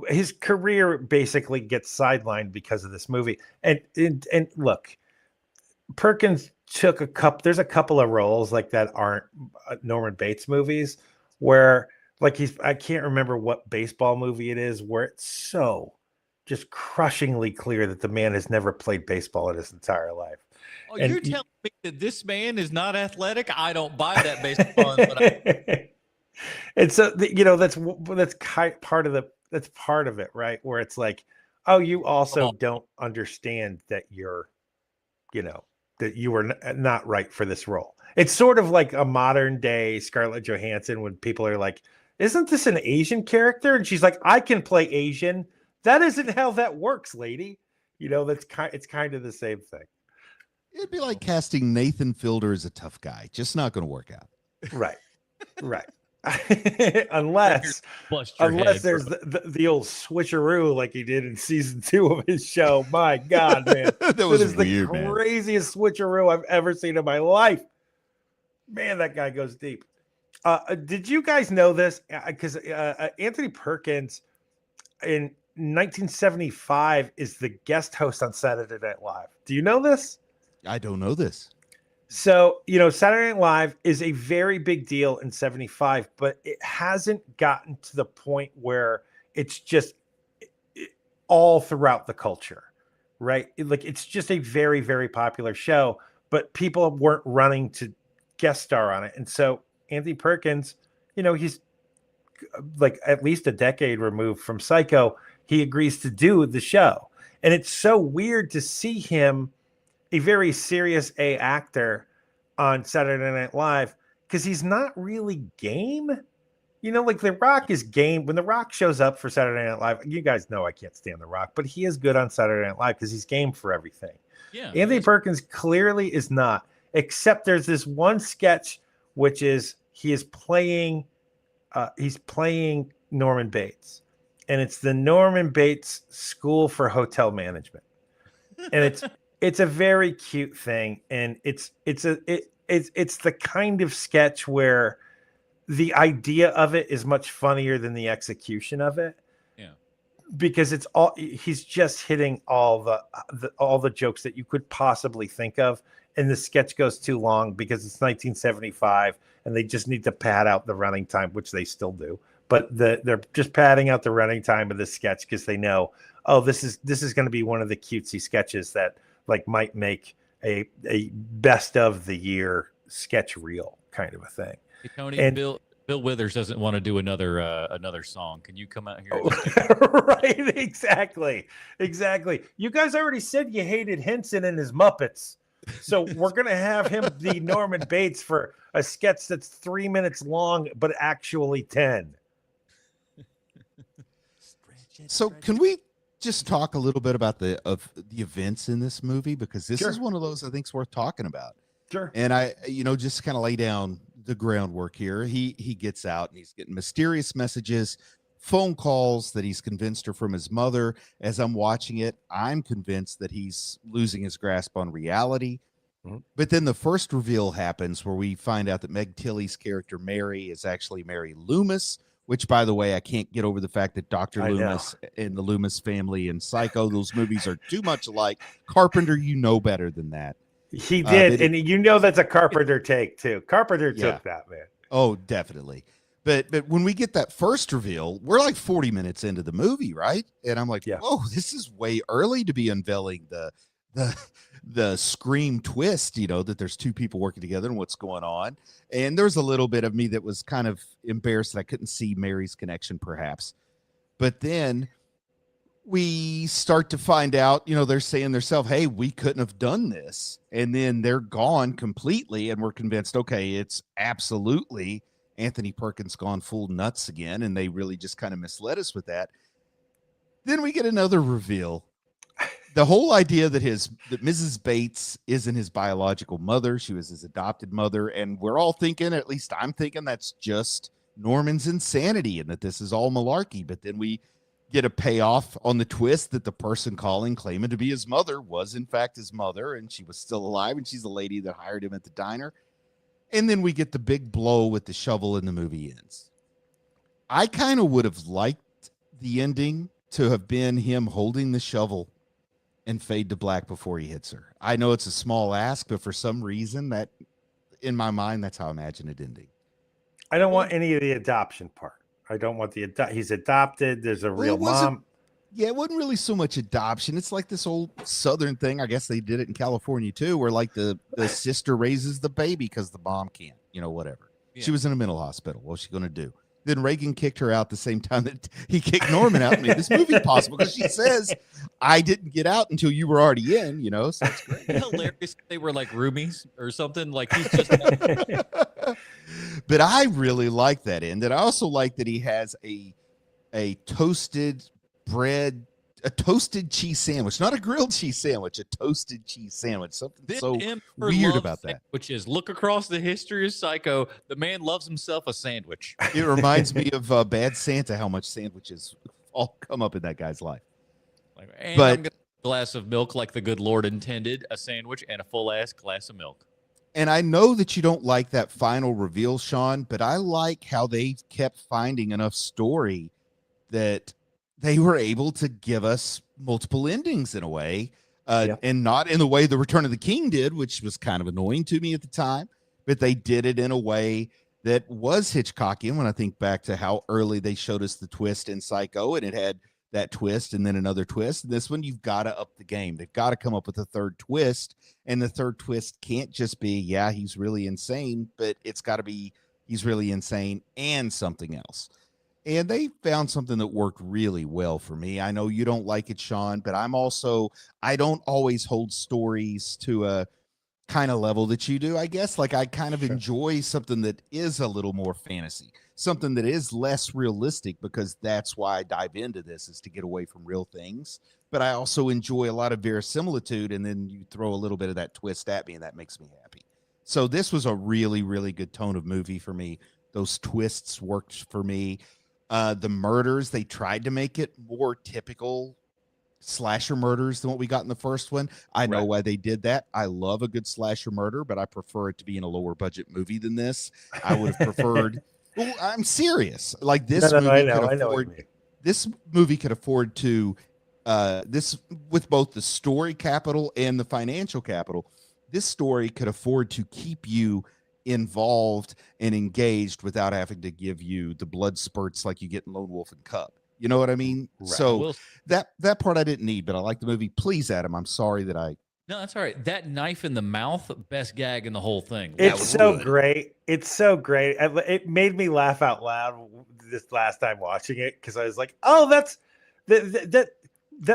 his career basically gets sidelined because of this movie, and look, Perkins there's a couple of roles like that aren't Norman Bates movies where, like, I can't remember what baseball movie it is where it's so just crushingly clear that the man has never played baseball in his entire life. Oh, And you're telling me that this man is not athletic? I don't buy that based upon what I. And so part of that's part of it, right? Where it's like, oh, you also don't understand that you're, that you were not right for this role. It's sort of like a modern day Scarlett Johansson when people are like, isn't this an Asian character? And she's like, I can play Asian. That isn't how that works, lady. It's kind of the same thing. It'd be like casting Nathan Fielder as a tough guy. Just not going to work out. Right. unless there's the old switcheroo like he did in season 2 of his show. My God, man. that was is weird, the craziest switcheroo I've ever seen in my life. Man, that guy goes deep. Did you guys know this? Because Anthony Perkins in 1975 is the guest host on Saturday Night Live. Do you know this? I don't know this. So, Saturday Night Live is a very big deal in 75, but it hasn't gotten to the point where it's just all throughout the culture, right? It's just a very, very popular show, but people weren't running to guest star on it. And so Anthony Perkins, he's like at least a decade removed from Psycho. He agrees to do the show. And it's so weird to see him, a very serious A actor, on Saturday Night Live, because he's not really game. Like The Rock is game. When The Rock shows up for Saturday Night Live, you guys know I can't stand The Rock, but he is good on Saturday Night Live because he's game for everything. Yeah, Anthony Perkins clearly is not, except there's this one sketch, which is he's playing Norman Bates, and it's the Norman Bates School for Hotel Management, and it's a very cute thing, and it's the kind of sketch where the idea of it is much funnier than the execution of it. Yeah, because he's just hitting all the jokes that you could possibly think of, and the sketch goes too long because it's 1975 and they just need to pad out the running time, which they still do. But they're just padding out the running time of this sketch because they know, oh, this is going to be one of the cutesy sketches that might make a best of the year sketch reel kind of a thing. Hey, Tony, and Bill Withers doesn't want to do another song. Can you come out here? Right, exactly. You guys already said you hated Henson and his Muppets, so we're gonna have him be Norman Bates for a sketch that's 3 minutes long, but actually 10. So can we just talk a little bit about the events in this movie, because this is one of those I think is worth talking about. Sure. And I, just kind of lay down the groundwork here. He gets out and he's getting mysterious messages, phone calls that he's convinced are from his mother. As I'm watching it, I'm convinced that he's losing his grasp on reality. Mm-hmm. But then the first reveal happens where we find out that Meg Tilly's character Mary is actually Mary Loomis, which, by the way, I can't get over the fact that Dr. Loomis and the Loomis family and Psycho, those movies are too much alike. Carpenter, you know better than that. He did, and that's a Carpenter take, too. Carpenter took that, man. Oh, definitely. But when we get that first reveal, we're like 40 minutes into the movie, right? And I'm like, whoa, this is way early to be unveiling the Scream twist, that there's two people working together and what's going on. And there's a little bit of me that was kind of embarrassed that I couldn't see Mary's connection, perhaps. But then we start to find out, they're saying themselves, hey, we couldn't have done this. And then they're gone completely. And we're convinced, okay, it's absolutely Anthony Perkins gone full nuts again. And they really just kind of misled us with that. Then we get another reveal. The whole idea that Mrs. Bates isn't his biological mother. She was his adopted mother. And we're all thinking, at least I'm thinking, that's just Norman's insanity and that this is all malarkey. But then we get a payoff on the twist that the person claiming to be his mother was in fact his mother, and she was still alive, and she's the lady that hired him at the diner. And then we get the big blow with the shovel and the movie ends. I kind of would have liked the ending to have been him holding the shovel and fade to black before he hits her. I know it's a small ask, but for some reason that in my mind, that's how I imagine it ending. I don't want any of the adoption part. I don't want he's adopted. There's a real mom. Yeah, it wasn't really so much adoption. It's like this old Southern thing. I guess they did it in California too, where like the sister raises the baby because the mom can't, whatever. Yeah. She was in a mental hospital. What's she going to do? Then Reagan kicked her out the same time that he kicked Norman out and made this movie possible because she says, I didn't get out until you were already in, so it's great. Hilarious. They were like roomies or something. Like he's just. But I really like that end. And I also like that he has a toasted bread, a toasted cheese sandwich, not a grilled cheese sandwich, a toasted cheese sandwich. Something so weird about that. Which is look across the history of Psycho. The man loves himself a sandwich. It reminds me of Bad Santa, how much sandwiches all come up in that guy's life. And I'm gonna a glass of milk like the good Lord intended, a sandwich, and a full ass glass of milk. And I know that you don't like that final reveal, Sean, but I like how they kept finding enough story that they were able to give us multiple endings in a way, and not in the way the Return of the King did, which was kind of annoying to me at the time, but they did it in a way that was Hitchcockian. When I think back to how early they showed us the twist in Psycho, and it had that twist and then another twist. And this one, you've got to up the game. They've got to come up with a third twist, and the third twist can't just be, yeah, he's really insane, but it's got to be he's really insane and something else. And they found something that worked really well for me. I know you don't like it, Sean, but I don't always hold stories to a kind of level that you do, I guess. Like I kind of enjoy something that is a little more fantasy, something that is less realistic, because that's why I dive into this, is to get away from real things. But I also enjoy a lot of verisimilitude, and then you throw a little bit of that twist at me, and that makes me happy. So this was a really, really good tone of movie for me. Those twists worked for me. The murders, they tried to make it more typical slasher murders than what we got in the first one. I know why they did that. I love a good slasher murder, but I prefer it to be in a lower budget movie than this. I would have preferred. Well, I'm serious. Like this this movie could afford to this, with both the story capital and the financial capital. This story could afford to keep you involved and engaged without having to give you the blood spurts like you get in Lone Wolf and Cub. You know what I mean? Right. So that part I didn't need, but I like the movie. Please, Adam, I'm sorry that I. No, that's all right. That knife in the mouth, best gag in the whole thing. It's so great. It's so great. It made me laugh out loud this last time watching it, because I was like, oh, that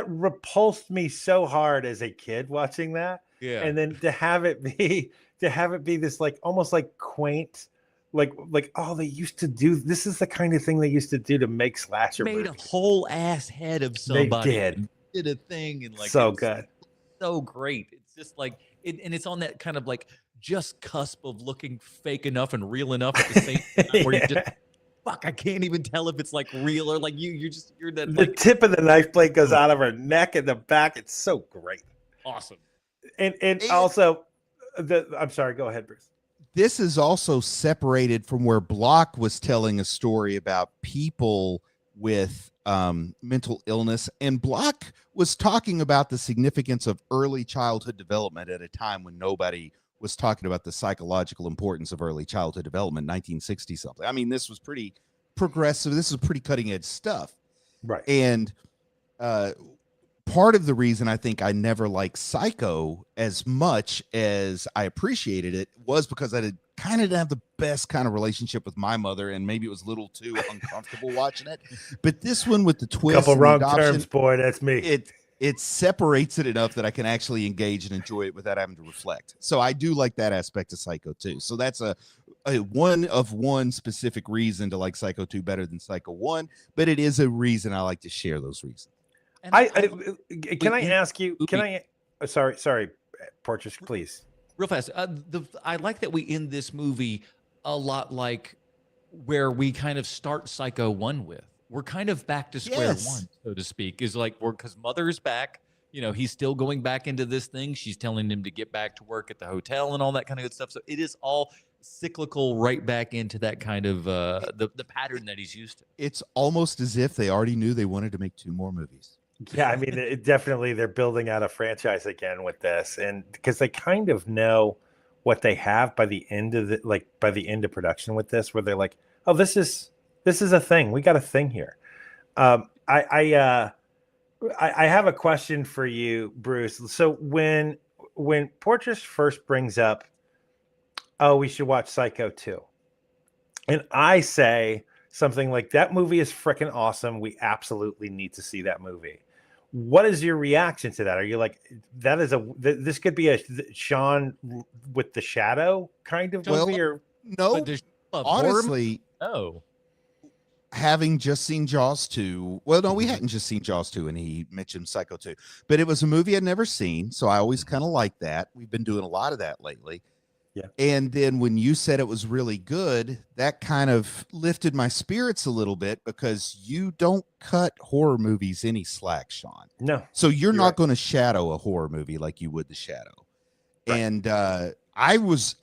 repulsed me so hard as a kid watching that. Yeah. And then to have it be this like almost like quaint, like oh, they used to do this, is the kind of thing they used to do to make slasher movies. A whole ass head of somebody. They did a thing, and like so good, so great. It's just like it, and it's on that kind of like just cusp of looking fake enough and real enough at the same time, where you just fuck, I can't even tell if it's like real or like you're that. The tip of the knife blade goes out of her neck and the back. It's so great, awesome, and also. I'm sorry, go ahead, Bruce. This is also separated from where Block was telling a story about people with mental illness, and Block was talking about the significance of early childhood development at a time when nobody was talking about the psychological importance of early childhood development, 1960 something. I mean, this was pretty progressive. This is pretty cutting edge stuff. Right. And part of the reason I think I never liked Psycho as much as I appreciated it was because I didn't have the best kind of relationship with my mother, and maybe it was a little too uncomfortable watching it. But this one with the twist, couple wrong terms, boy, that's me. It separates it enough that I can actually engage and enjoy it without having to reflect. So I do like that aspect of Psycho 2. So that's a one specific reason to like Psycho 2 better than Psycho 1, but it is a reason I like to share those reasons. Can I ask you? Can I? Sorry, Porteous, please. Real fast. I like that we end this movie a lot like where we kind of start Psycho 1 with. We're kind of back to square one, so to speak. Is like because Mother's back. He's still going back into this thing. She's telling him to get back to work at the hotel and all that kind of good stuff. So it is all cyclical, right back into that kind of the pattern that he's used to. It's almost as if they already knew they wanted to make 2 more movies. Yeah, I mean, definitely they're building out a franchise again with this, and because they kind of know what they have by the end of production with this, where they're like, oh, this is a thing. We got a thing here. I have a question for you, Bruce. So when Portress first brings up, oh, we should watch Psycho 2. And I say something like, that movie is freaking awesome. We absolutely need to see that movie. What is your reaction to that? Are you like, that is this could be a Sean with the Shadow kind of Well, movie? Or No, But honestly, oh, having just seen Jaws 2, well, no, we hadn't just seen Jaws 2, and he mentioned Psycho 2, but it was a movie I'd never seen, so I always kind of liked that. We've been doing a lot of that lately. Yeah. And then when you said it was really good, that kind of lifted my spirits a little bit, because you don't cut horror movies any slack, Sean. no. So you're not right. going to shadow a horror movie like you would The Shadow. Right. And I was,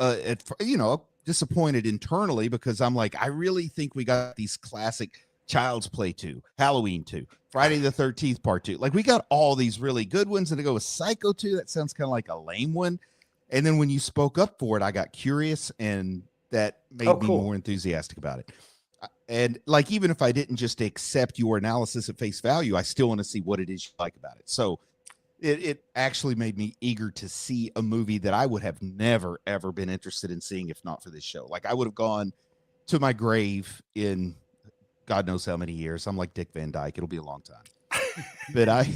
disappointed internally, because I'm like, I really think we got these classic Child's Play 2, Halloween 2, Friday the 13th Part 2. Like, we got all these really good ones, and to go with Psycho 2, that sounds kind of like a lame one. And then when you spoke up for it, I got curious, and that made me cool. more enthusiastic about it. And like, even if I didn't just accept your analysis at face value, I still want to see what it is you like about it. So it actually made me eager to see a movie that I would have never, ever been interested in seeing if not for this show. Like, I would have gone to my grave in God knows how many years. I'm like Dick Van Dyke. It'll be a long time. But I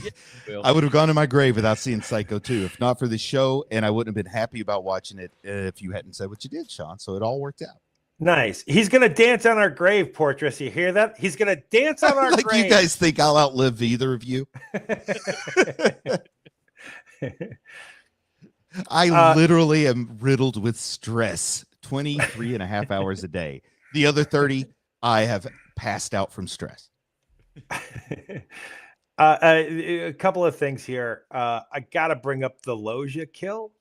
would have gone to my grave without seeing Psycho 2 if not for the show, and I wouldn't have been happy about watching it if you hadn't said what you did, Sean. So it all worked out. Nice. He's gonna dance on our grave, Portress. You hear that? He's gonna dance on our like, grave. you guys think I'll outlive either of you? I literally am riddled with stress 23 and a half hours a day. The other 30, I have passed out from stress. A couple of things here. I gotta bring up the Loja kill.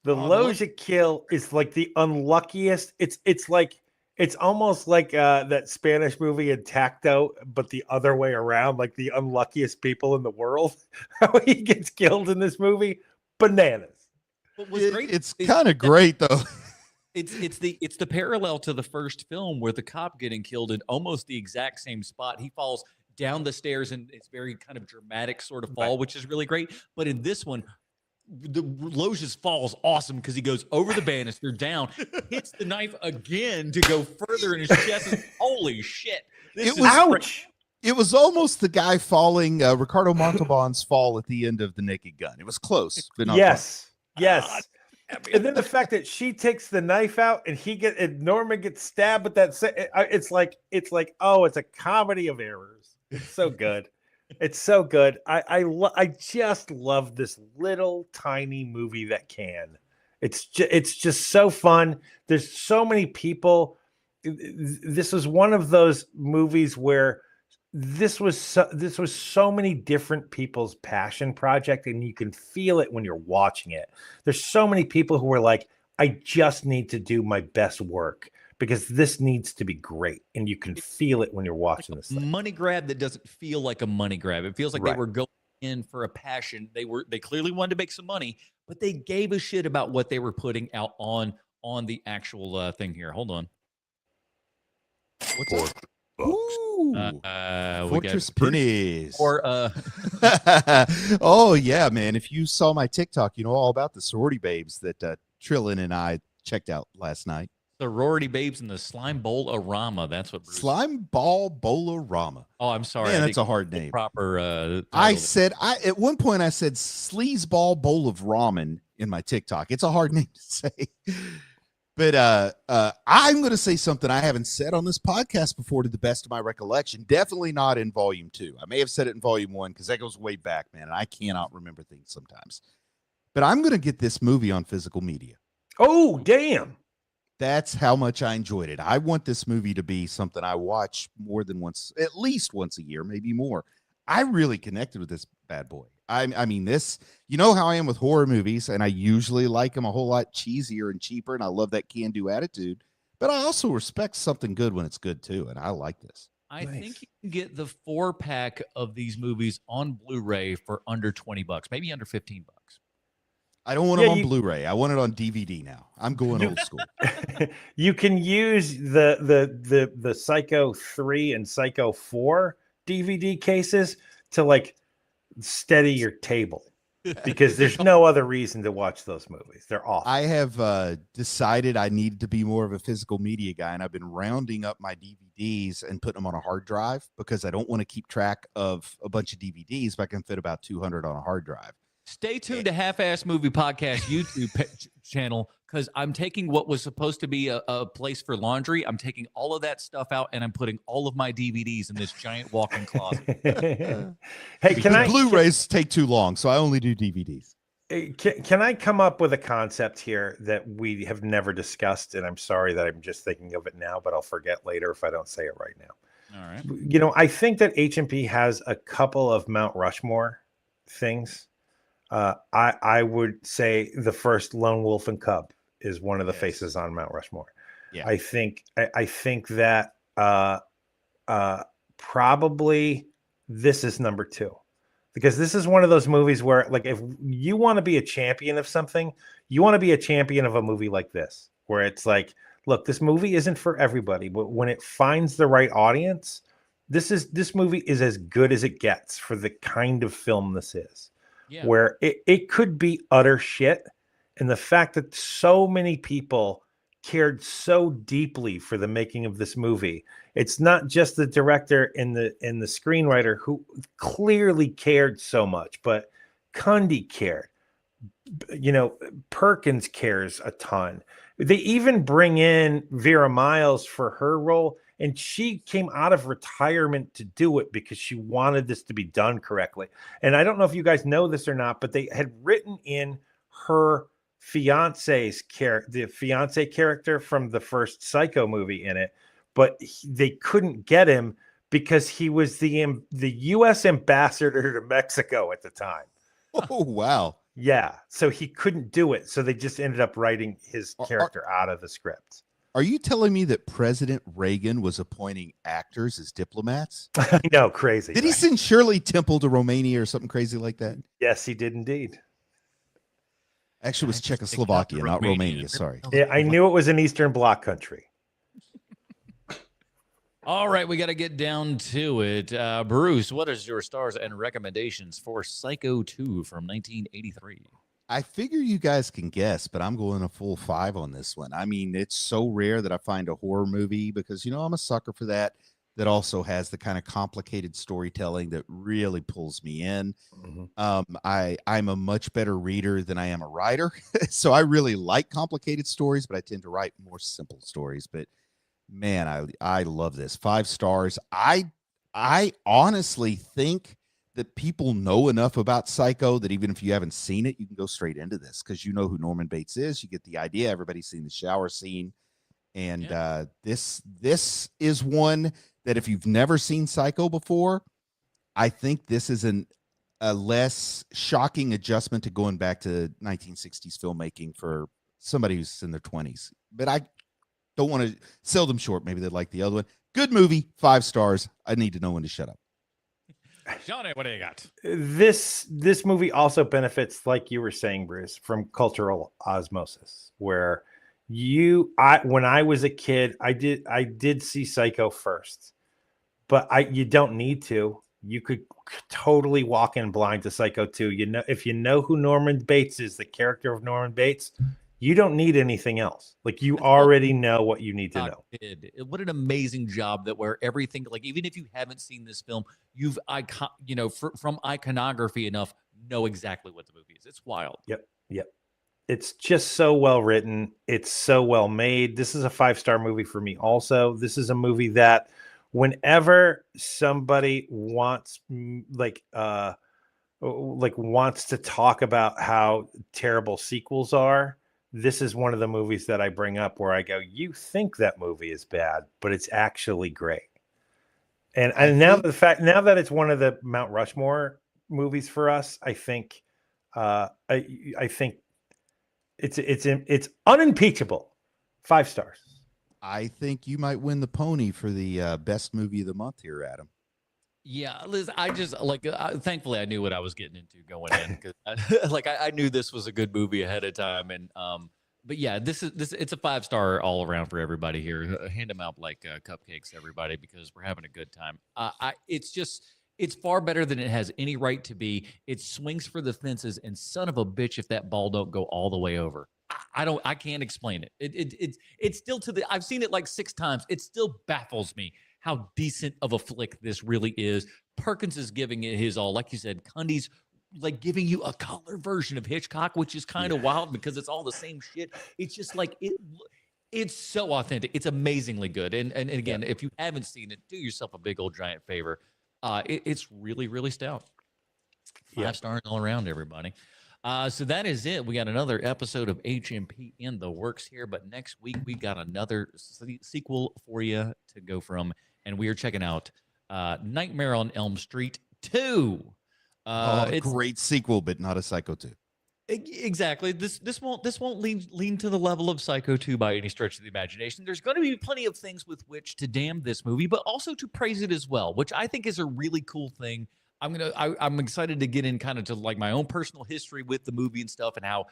The Loja kill is like the unluckiest. It's almost like that Spanish movie Intacto, but the other way around, like the unluckiest people in the world. How he gets killed in this movie, bananas. what was great? It's kind of great though. It's the parallel to the first film where the cop getting killed in almost the exact same spot. He falls down the stairs, and it's very kind of dramatic sort of fall, which is really great. But in this one, the Loja's fall is awesome because he goes over the banister, down, hits the knife again to go further in his chest. Holy shit! Ouch! It was almost the guy falling, Ricardo Montalban's fall at the end of The Naked Gun. It was close, but not yes. And then the fact that she takes the knife out and Norman gets stabbed, but it's like, oh, it's a comedy of errors. It's so good. It's so good. I just love this little tiny movie that can. It's just so fun. There's so many people. This was one of those movies where this was so many different people's passion project, and you can feel it when you're watching it. There's so many people who are like, I just need to do my best work because this needs to be great, and you can feel it when you're watching this thing. Money grab that doesn't feel like a money grab. It feels like they were going in for a passion. They clearly wanted to make some money, but they gave a shit about what they were putting out on the actual thing here. Hold on. What's up? Ooh, Fortress Pernice. Oh yeah, man! If you saw my TikTok, you know all about the sorority babes that Trillin and I checked out last night. Sorority babes in the slime bowl-orama. That's what Bruce slime ball bowl-orama. Oh, I'm sorry. Man, that's a hard name. Proper. At one point I said sleazeball bowl of ramen in my TikTok. It's a hard name to say. But I'm going to say something I haven't said on this podcast before, to the best of my recollection. Definitely not in volume 2. I may have said it in volume 1 because that goes way back, man, and I cannot remember things sometimes. But I'm going to get this movie on physical media. Oh, damn. That's how much I enjoyed it. I want this movie to be something I watch more than once, at least once a year, maybe more. I really connected with this bad boy. I mean, this, you know how I am with horror movies, and I usually like them a whole lot cheesier and cheaper, and I love that can-do attitude, but I also respect something good when it's good too, and I like this. I think you can get the 4-pack of these movies on Blu-ray for under $20, maybe under $15. I don't want them on Blu-ray. I want it on DVD now. I'm going old school. You can use the Psycho 3 and Psycho 4 DVD cases to like steady your table, because there's no other reason to watch those movies. They're awful. I have decided I need to be more of a physical media guy, and I've been rounding up my DVDs and putting them on a hard drive because I don't want to keep track of a bunch of DVDs, but I can fit about 200 on a hard drive. Stay tuned to Half-Ass Movie Podcast YouTube channel, because I'm taking what was supposed to be a place for laundry. I'm taking all of that stuff out, and I'm putting all of my DVDs in this giant walk-in closet. Hey, Blu-rays take too long, so I only do DVDs. Can I come up with a concept here that we have never discussed? And I'm sorry that I'm just thinking of it now, but I'll forget later if I don't say it right now. All right. You know, I think that HMP has a couple of Mount Rushmore things. I would say the first Lone Wolf and Cub is one of the faces on Mount Rushmore. Yeah. I think that probably this is number 2, because this is one of those movies where, like, if you want to be a champion of something, you want to be a champion of a movie like this, where it's like, look, this movie isn't for everybody, but when it finds the right audience, this movie is as good as it gets for the kind of film this is. Yeah. Where it could be utter shit. And the fact that so many people cared so deeply for the making of this movie. It's not just the director and the screenwriter who clearly cared so much, but Cundy cared. You know, Perkins cares a ton. They even bring in Vera Miles for her role, and she came out of retirement to do it because she wanted this to be done correctly. And I don't know if you guys know this or not, but they had written in her the fiance character from the first Psycho movie in it, but they couldn't get him because he was the U.S. ambassador to Mexico at the time. Oh, wow. Yeah, so he couldn't do it. So they just ended up writing his character out of the script. Are you telling me that President Reagan was appointing actors as diplomats? I know, crazy. Did he send Shirley Temple to Romania or something crazy like that? Yes, he did indeed. Actually, it was Czechoslovakia, not Romania. Sorry. Yeah, I knew it was an Eastern Bloc country. All right, we got to get down to it. Bruce, what is your stars and recommendations for Psycho 2 from 1983? I figure you guys can guess, but I'm going a full 5 on this one. I mean, it's so rare that I find a horror movie because, you know, I'm a sucker for that also has the kind of complicated storytelling that really pulls me in. Mm-hmm. I'm a much better reader than I am a writer. So I really like complicated stories, but I tend to write more simple stories. But man, I love this. 5 stars. I honestly think that people know enough about Psycho that even if you haven't seen it, you can go straight into this because you know who Norman Bates is. You get the idea. Everybody's seen the shower scene. And this is one that if you've never seen Psycho before, I think this is a less shocking adjustment to going back to 1960s filmmaking for somebody who's in their 20s. But I don't want to sell them short. Maybe they'd like the other one. Good movie, 5 stars. I need to know when to shut up. Johnny, what do you got? This movie also benefits, like you were saying, Bruce, from cultural osmosis, where when I was a kid, I did see Psycho first, but you don't need to. You could totally walk in blind to Psycho 2. You know, if you know who Norman Bates is, the character of Norman Bates, you don't need anything else. Like, you already know what you need to know. What an amazing job that where everything, like, even if you haven't seen this film, you've from iconography enough, know exactly what the movie is. It's wild. Yep. It's just so well written. It's so well made. This is a 5-star movie for me also. This is a movie that whenever somebody wants wants to talk about how terrible sequels are, this is one of the movies that I bring up where I go, you think that movie is bad, but it's actually great. And now that it's one of the Mount Rushmore movies for us, I think I think it's unimpeachable. 5 stars. I think you might win the pony for the best movie of the month here, Adam. Yeah, Liz, I just thankfully I knew what I was getting into going in because I knew this was a good movie ahead of time. And but yeah, it's a 5-star all around for everybody here. Hand them out like cupcakes, everybody, because we're having a good time. It's It's far better than it has any right to be. It swings for the fences, and son of a bitch, if that ball don't go all the way over. I can't explain it. It's still I've seen it like 6 times. It still baffles me how decent of a flick this really is. Perkins is giving it his all. Like you said, Cundy's like giving you a color version of Hitchcock, which is kind of wild because it's all the same shit. It's just like it's so authentic. It's amazingly good. And again, if you haven't seen it, do yourself a big old giant favor. It's really, really stout. 5 stars all around, everybody. So that is it. We got another episode of HMP in the works here, but next week we got another sequel for you to go from, and we are checking out Nightmare on Elm Street 2. It's a great sequel, but not a Psycho 2. Exactly. This won't lean to the level of Psycho 2 by any stretch of the imagination. There's going to be plenty of things with which to damn this movie, but also to praise it as well, which I think is a really cool thing. I'm excited to get in kind of to like my own personal history with the movie and stuff, and how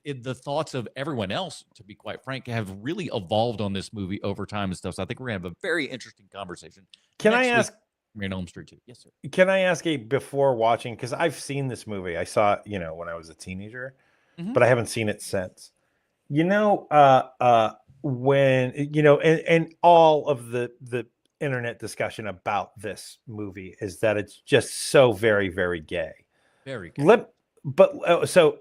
the thoughts of everyone else, to be quite frank, have really evolved on this movie over time and stuff. So I think we're gonna have a very interesting conversation. Can I ask? We're in Elm Street 2. Yes, sir. Can I ask before watching, because I've seen this movie. I saw it, when I was a teenager, but I haven't seen it since. When and all of the internet discussion about this movie is that it's just so very, very gay. Very gay. So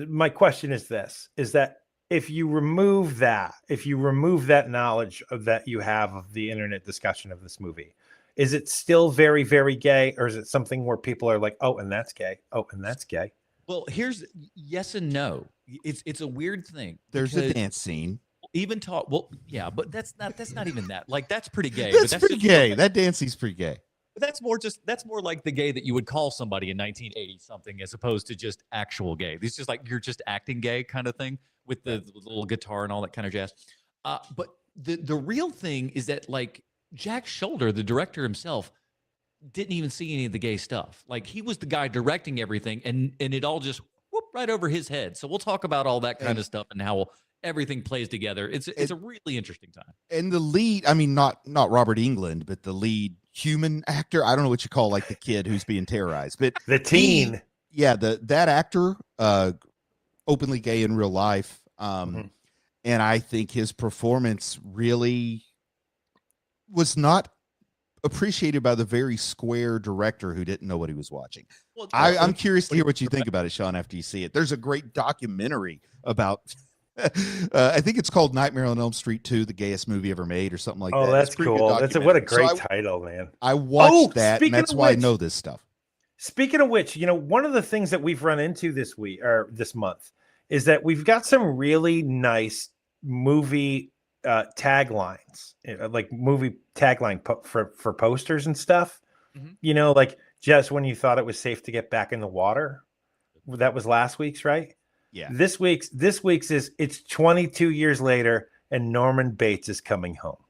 my question is this: is that if you remove that knowledge that you have of the internet discussion of this movie, is it still very, very gay, or is it something where people are like, "Oh, and that's gay. Oh, and that's gay"? Well, here's yes and no. It's a weird thing. There's a dance scene. Even talk. Well, yeah, but that's not even that. Like that's pretty gay. That's pretty gay. That dance scene's pretty gay. That's more like the gay that you would call somebody in 1980 something, as opposed to just actual gay. It's just like you're just acting gay kind of thing with the little guitar and all that kind of jazz. But the real thing is that like Jack Shoulder, the director himself, didn't even see any of the gay stuff. Like he was the guy directing everything, and it all just whoop right over his head. So we'll talk about all that kind of stuff and how everything plays together. It's a really interesting time. And the lead, I mean, not Robert Englund, but the lead human actor. I don't know what you call like the kid who's being terrorized, but the teen. That actor, openly gay in real life. And I think his performance really was not appreciated by the very square director who didn't know what he was watching. Well, I'm curious to hear what you think about it, Sean, after you see it. There's a great documentary about I think it's called Nightmare on Elm Street 2, the gayest movie ever made, or something like that. Oh, that's cool. What a great title, man. I watched that, and that's why I know this stuff. Speaking of which, one of the things that we've run into this week or this month is that we've got some really nice movie taglines, like movie tagline for posters and stuff. Like just when you thought it was safe to get back in the water. That was last week's, right? Yeah. This week's is it's 22 years later and Norman Bates is coming home.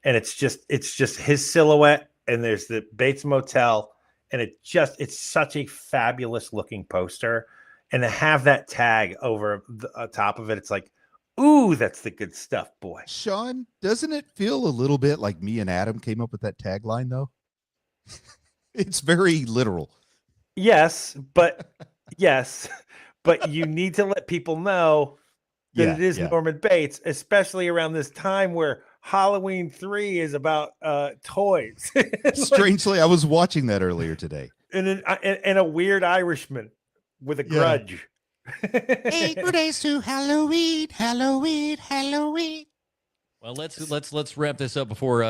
And it's just his silhouette, and there's the Bates Motel, and it's such a fabulous looking poster. And to have that tag over the top of it, it's like, ooh, that's the good stuff, boy. Sean, doesn't it feel a little bit like me and Adam came up with that tagline though? It's very literal. Yes, but you need to let people know that it is Norman Bates, especially around this time where Halloween 3 is about toys. Strangely, I was watching that earlier today. And a weird Irishman with a grudge. 8 more days to Halloween, Halloween, Halloween. Well, let's wrap this up before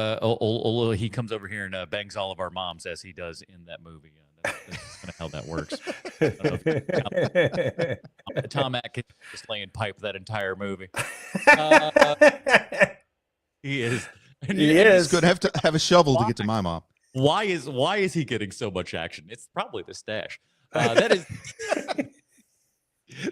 he comes over here and bangs all of our moms as he does in that movie. That's kind of how that works. Tom Atkins is playing pipe that entire movie. He is. He is going to have to have a shovel to get to my mom. Why is he getting so much action? It's probably the stash. That is.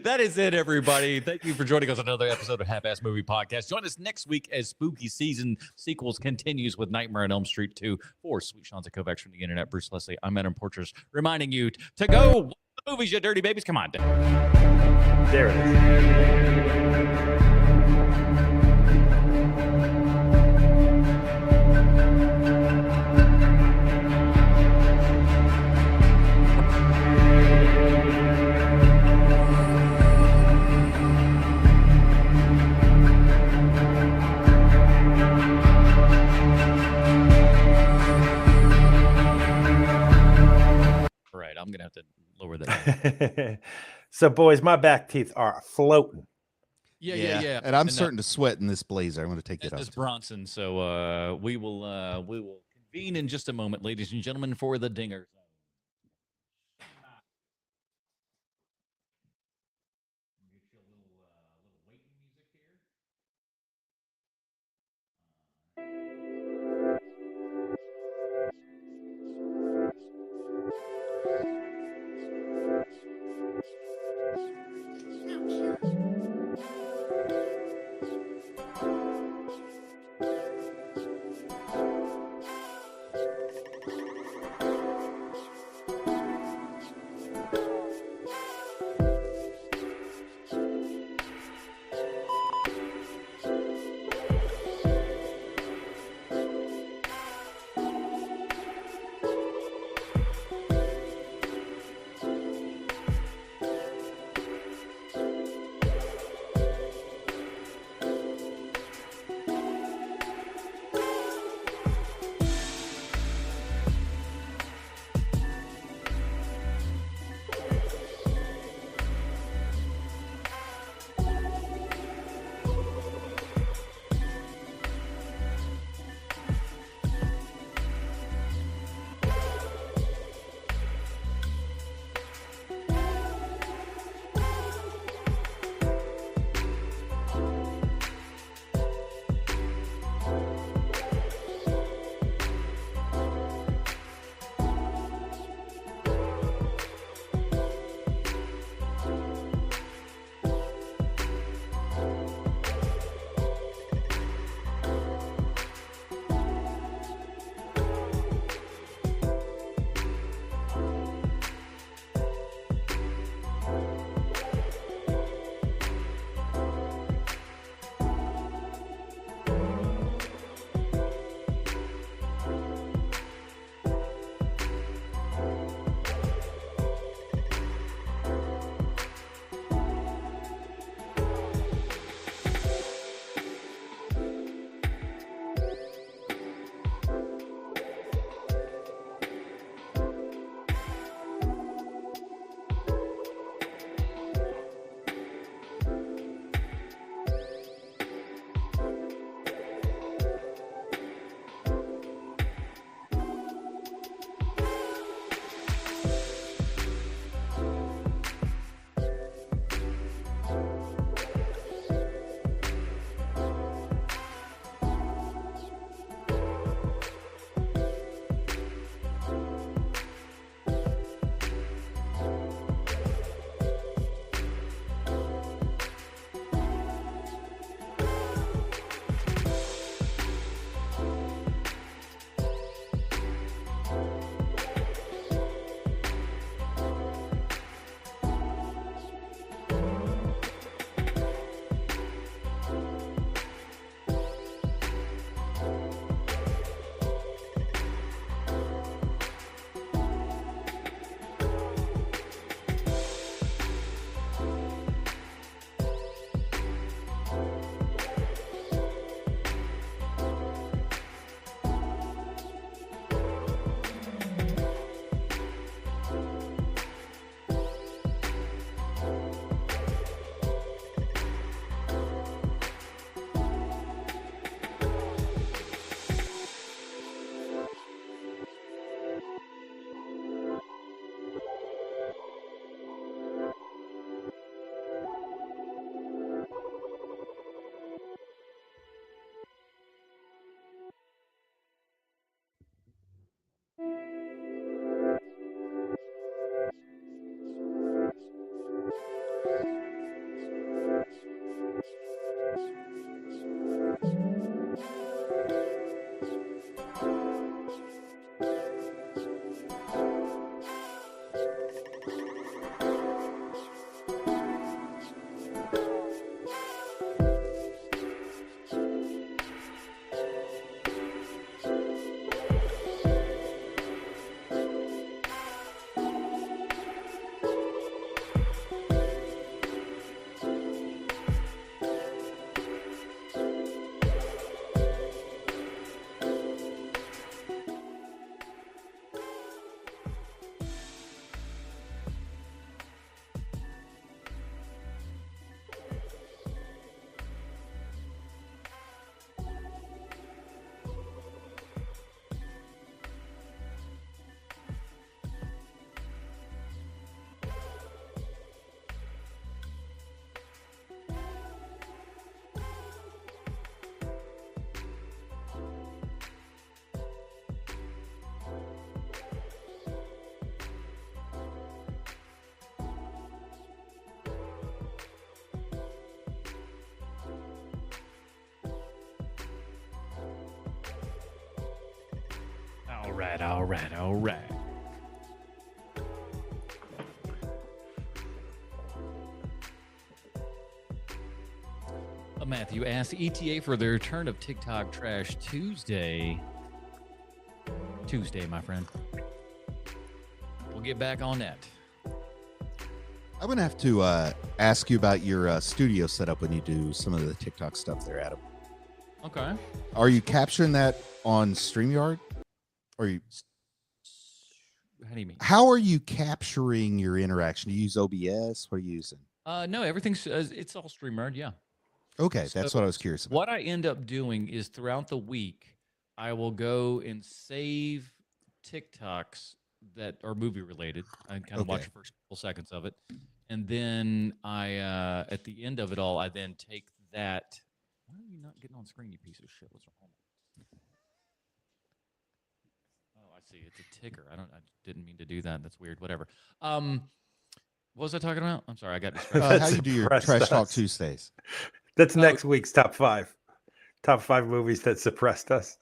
That is it, everybody. Thank you for joining us on another episode of Half-Ass Movie Podcast. Join us next week as spooky season sequels continues with Nightmare on Elm Street 2. For Sweet Sean's and Kovacs from the internet, Bruce Leslie, I'm Adam Porters, reminding you to go watch the movies, you dirty babies. Come on down. There it is. gonna have to lower that. So, boys, my back teeth are floating. Yeah. And I'm starting to sweat in this blazer. I'm going to take that This off. Bronson. So we will convene in just a moment, ladies and gentlemen, for the dingers. All right. Matthew asked ETA for the return of TikTok Trash Tuesday. Tuesday, my friend. We'll get back on that. I'm gonna have to ask you about your studio setup when you do some of the TikTok stuff there, Adam. Okay. Are you capturing that on StreamYard? Or you? How do you mean? How are you capturing your interaction? Do you use OBS? What are you using? No, everything's it's all StreamYard. Yeah. Okay, So that's what I was curious about. What I end up doing is throughout the week, I will go and save TikToks that are movie related. I kind of watch the first couple seconds of it. And then I, at the end of it all, I then take that. Why are you not getting on screen, you piece of shit? What's wrong? Oh, I see. It's a ticker. I didn't mean to do that. That's weird. Whatever. What was I talking about? I'm sorry. I got distracted. How you do your Trash Talk Tuesdays? That's next week's top 5. Top 5 movies that suppressed us.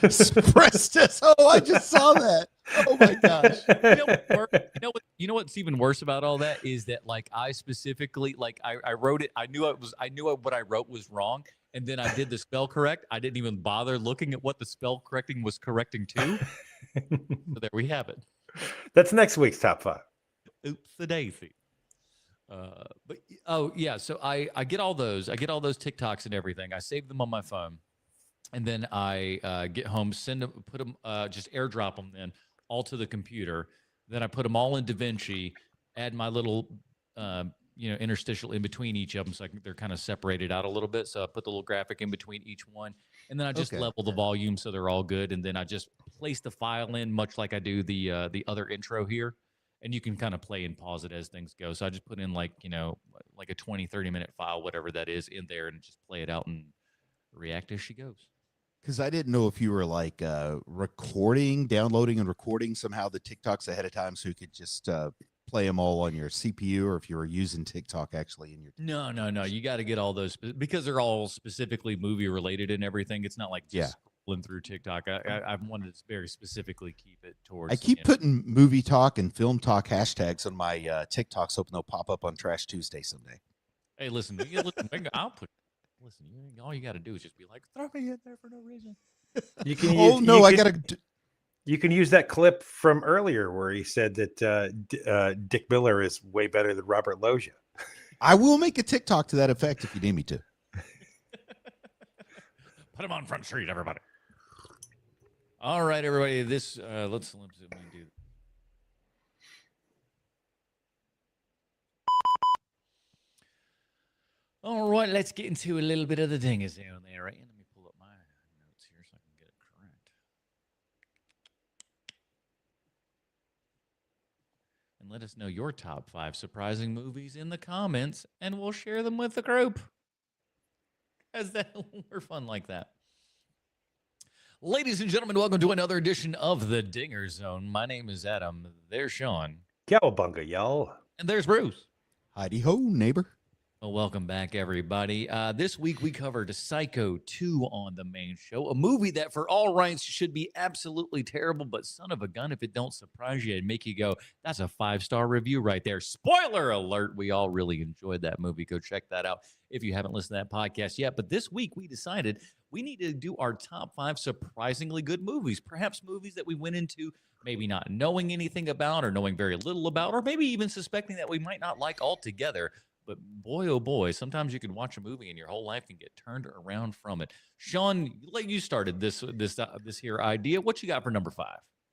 Suppressed us. Oh, I just saw that. Oh my gosh. You know what's even worse about all that is that like I specifically I wrote it. I knew what I wrote was wrong, and then I did the spell correct. I didn't even bother looking at what the spell correcting was correcting to. So there we have it. That's next week's top 5. Oops, the daisy. But oh yeah, so I get all those. I get all those TikToks and everything. I save them on my phone, and then I get home, put them, just airdrop them then all to the computer. Then I put them all in DaVinci, add my little interstitial in between each of them, so they're kind of separated out a little bit. So I put the little graphic in between each one, and then I just level the volume so they're all good, and then I just place the file in, much like I do the other intro here. And you can kind of play and pause it as things go. So I just put in like a 20, 30-minute file, whatever that is, in there, and just play it out and react as she goes. Because I didn't know if you were like downloading and recording somehow the TikToks ahead of time so you could just play them all on your CPU, or if you were using TikTok actually in your... No. You got to get all those because they're all specifically movie related and everything. It's not like just scrolling through TikTok. I wanted to very specifically keep it towards... I keep putting movie talk and film talk hashtags on my TikToks, hoping they'll pop up on Trash Tuesday someday. Hey, listen, I'll put... Listen, all you got to do is just be like, throw me in there for no reason. You can You can use that clip from earlier where he said that Dick Miller is way better than Robert Loggia. I will make a TikTok to that effect if you need me to. Put him on Front Street, everybody. All right, everybody. This let's do. All right, let's get into a little bit of the dingers down there, right? Let me pull up my notes here so I can get it correct. And let us know your top 5 surprising movies in the comments, and we'll share them with the group. As that we're fun like that. Ladies and gentlemen, welcome to another edition of the Dinger Zone. My name is Adam. There's Sean. Cowabunga, y'all. And there's Bruce. Heidi ho, neighbor. Well, welcome back, everybody. This week we covered Psycho 2 on the main show, a movie that for all rights should be absolutely terrible, but son of a gun, if it don't surprise you and make you go, that's a 5-star review right there. Spoiler alert, we all really enjoyed that movie. Go check that out if you haven't listened to that podcast yet. But this week we decided we need to do our top 5 surprisingly good movies, perhaps movies that we went into maybe not knowing anything about or knowing very little about, or maybe even suspecting that we might not like altogether. But boy, oh boy, sometimes you can watch a movie and your whole life can get turned around from it. Sean, you started this here idea. What you got for number 5?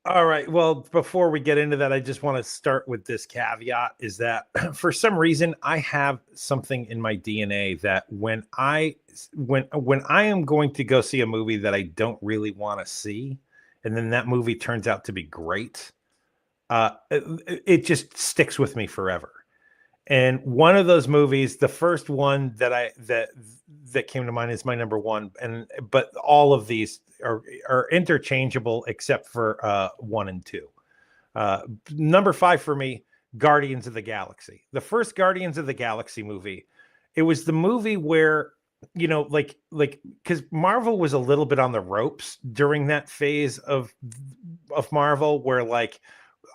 All right. Well, before we get into that, I just want to start with this caveat is that for some reason I have something in my DNA that when I am going to go see a movie that I don't really want to see, and then that movie turns out to be great, it just sticks with me forever. And one of those movies, the first one that came to mind is my number 1. But all of these are interchangeable except for 1 and 2. Number 5 for me, Guardians of the Galaxy. The first Guardians of the Galaxy movie. It was the movie where because Marvel was a little bit on the ropes during that phase of Marvel, where like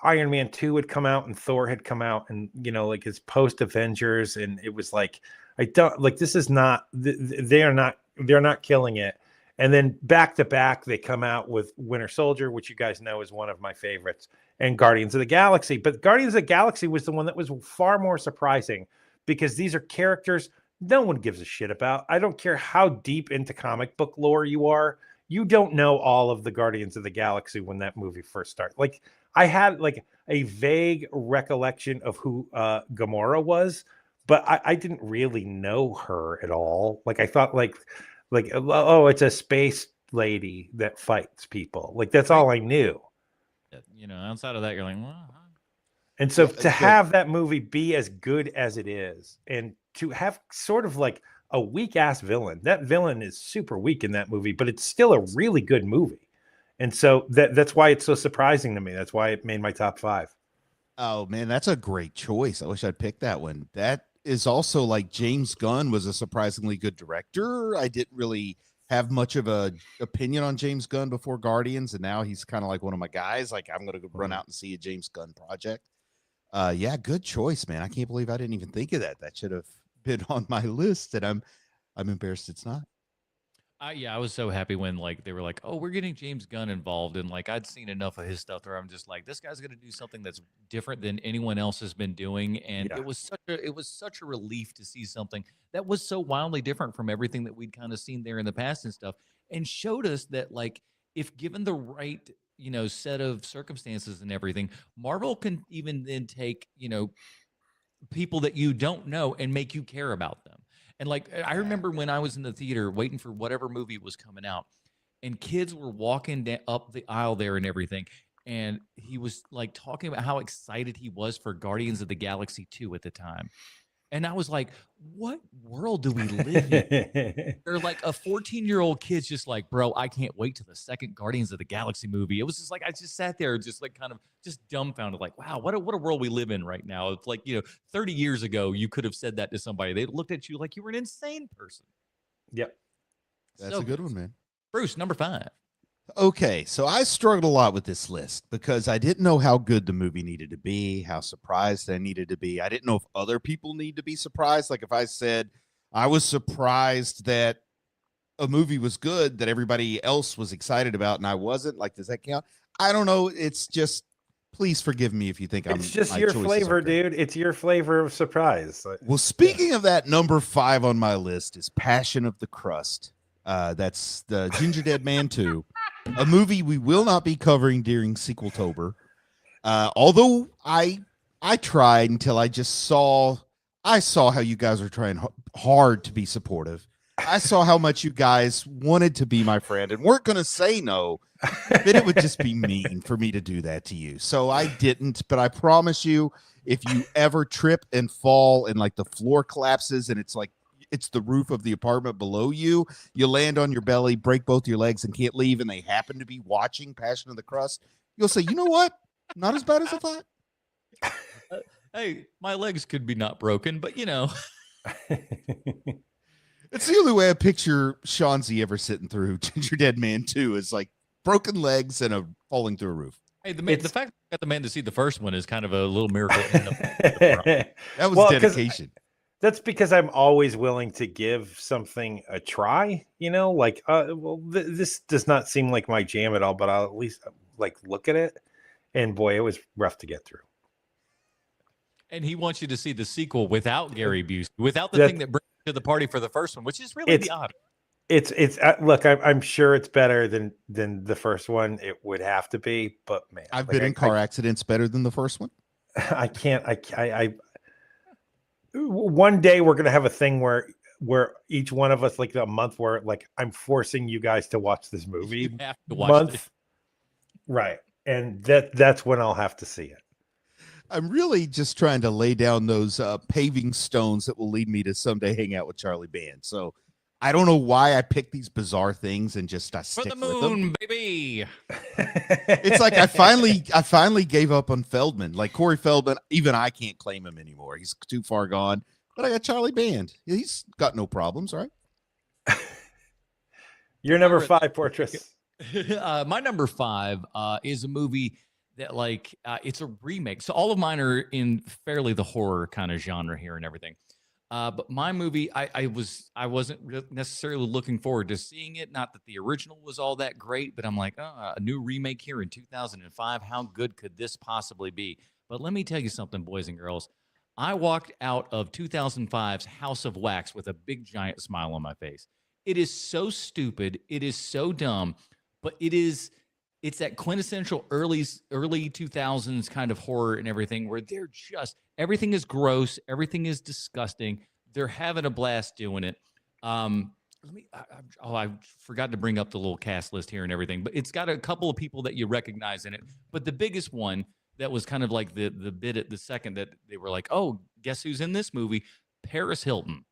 Iron Man 2 had come out and Thor had come out, and like his post Avengers, and it was like, I don't like, this is not, they're not killing it. And then back to back, they come out with Winter Soldier, which you guys know is one of my favorites, and Guardians of the Galaxy. But Guardians of the Galaxy was the one that was far more surprising, because these are characters no one gives a shit about. I don't care how deep into comic book lore you are. You don't know all of the Guardians of the Galaxy when that movie first started. Like, I had like a vague recollection of who Gamora was, but I didn't really know her at all. Like, I thought like, oh, it's a space lady that fights people. Like, that's all I knew. Outside of that, you're like, well, And so Yeah, to have that movie be as good as it is, and to have sort of like a weak ass villain, that villain is super weak in that movie, but it's still a really good movie. And so that's why it's so surprising to me. That's why it made my top 5. Oh man, that's a great choice. I wish I'd picked that one. That is also like James Gunn was a surprisingly good director. I didn't really have much of a opinion on James Gunn before Guardians, and now he's kind of like one of my guys. Like, I'm gonna go run out and see a James Gunn project. Yeah, good choice, man. I can't believe I didn't even think of that. That should have been on my list, and I'm embarrassed it's not. I was so happy when like they were like, "Oh, we're getting James Gunn involved," and like I'd seen enough of his stuff where I'm just like, "This guy's going to do something that's different than anyone else has been doing," and Yeah. it was such a relief to see something that was so wildly different from everything that we'd kind of seen there in the past and stuff, and showed us that like if given the right set of circumstances and everything, Marvel can even then take people that you don't know and make you care about them. And like I remember when I was in the theater waiting for whatever movie was coming out, and kids were walking up the aisle there and everything, and he was like talking about how excited he was for Guardians of the Galaxy 2 at the time. And I was like, what world do we live in? They're like a 14-year-old kid's just like, bro, I can't wait to the second Guardians of the Galaxy movie. It was just like I just sat there just like kind of just dumbfounded, like, wow, what a world we live in right now. It's like, 30 years ago, you could have said that to somebody. They looked at you like you were an insane person. Yep. That's a good one, man. Bruce, number 5. Okay, so I struggled a lot with this list because I didn't know how good the movie needed to be, how surprised I needed to be. I didn't know if other people need to be surprised. Like if I said I was surprised that a movie was good that everybody else was excited about and I wasn't, like, does that count? I don't know. It's just, please forgive me if you think It's just your flavor, dude. It's your flavor of surprise. Well, speaking of that, number 5 on my list is Passion of the Crust. That's the Ginger Dead Man 2. A movie we will not be covering during Sequeltober. Although I tried until I saw how you guys were trying hard to be supportive. I saw how much you guys wanted to be my friend and weren't going to say no, but it would just be mean for me to do that to you. So I didn't, but I promise you, if you ever trip and fall and like the floor collapses and it's like it's the roof of the apartment below you, you land on your belly, break both your legs, and can't leave, and they happen to be watching Passion of the Crust, you'll say, you know what? Not as bad as I thought. Hey, my legs could be not broken, but It's the only way I picture Sean Z ever sitting through Ginger Dead Man 2 is like broken legs and a falling through a roof. Hey, the fact that I got the man to see the first one is kind of a little miracle. That was dedication. That's because I'm always willing to give something a try, like, this does not seem like my jam at all, but I'll at least like look at it. And boy, it was rough to get through. And he wants you to see the sequel without Gary Busey, without the thing that brings you to the party for the first one, which is really the odd. It's look, I'm sure it's better than the first one. It would have to be, but man, I've been in car accidents better than the first one. I can't. One day we're gonna have a thing where each one of us, like a month, where like I'm forcing you guys to watch this movie. You have to watch it. Right? And that's when I'll have to see it. I'm really just trying to lay down those paving stones that will lead me to someday hang out with Charlie Band. So I don't know why I picked these bizarre things and just stick with them. For the moon, baby. It's like I finally gave up on Feldman. Like Corey Feldman, even I can't claim him anymore. He's too far gone. But I got Charlie Band. He's got no problems, right? Your number 5, Portress. My number 5 is a movie that it's a remake. So all of mine are in fairly the horror kind of genre here and everything. But my movie, I wasn't necessarily looking forward to seeing it. Not that the original was all that great, but I'm like, a new remake here in 2005. How good could this possibly be? But let me tell you something, boys and girls. I walked out of 2005's House of Wax with a big giant smile on my face. It is so stupid. It is so dumb, but it's that quintessential early 2000s kind of horror and everything where everything is gross, everything is disgusting. They're having a blast doing it. I forgot to bring up the little cast list here and everything, but it's got a couple of people that you recognize in it. But the biggest one that was kind of like the bit at the second that they were like, oh, guess who's in this movie? Paris Hilton.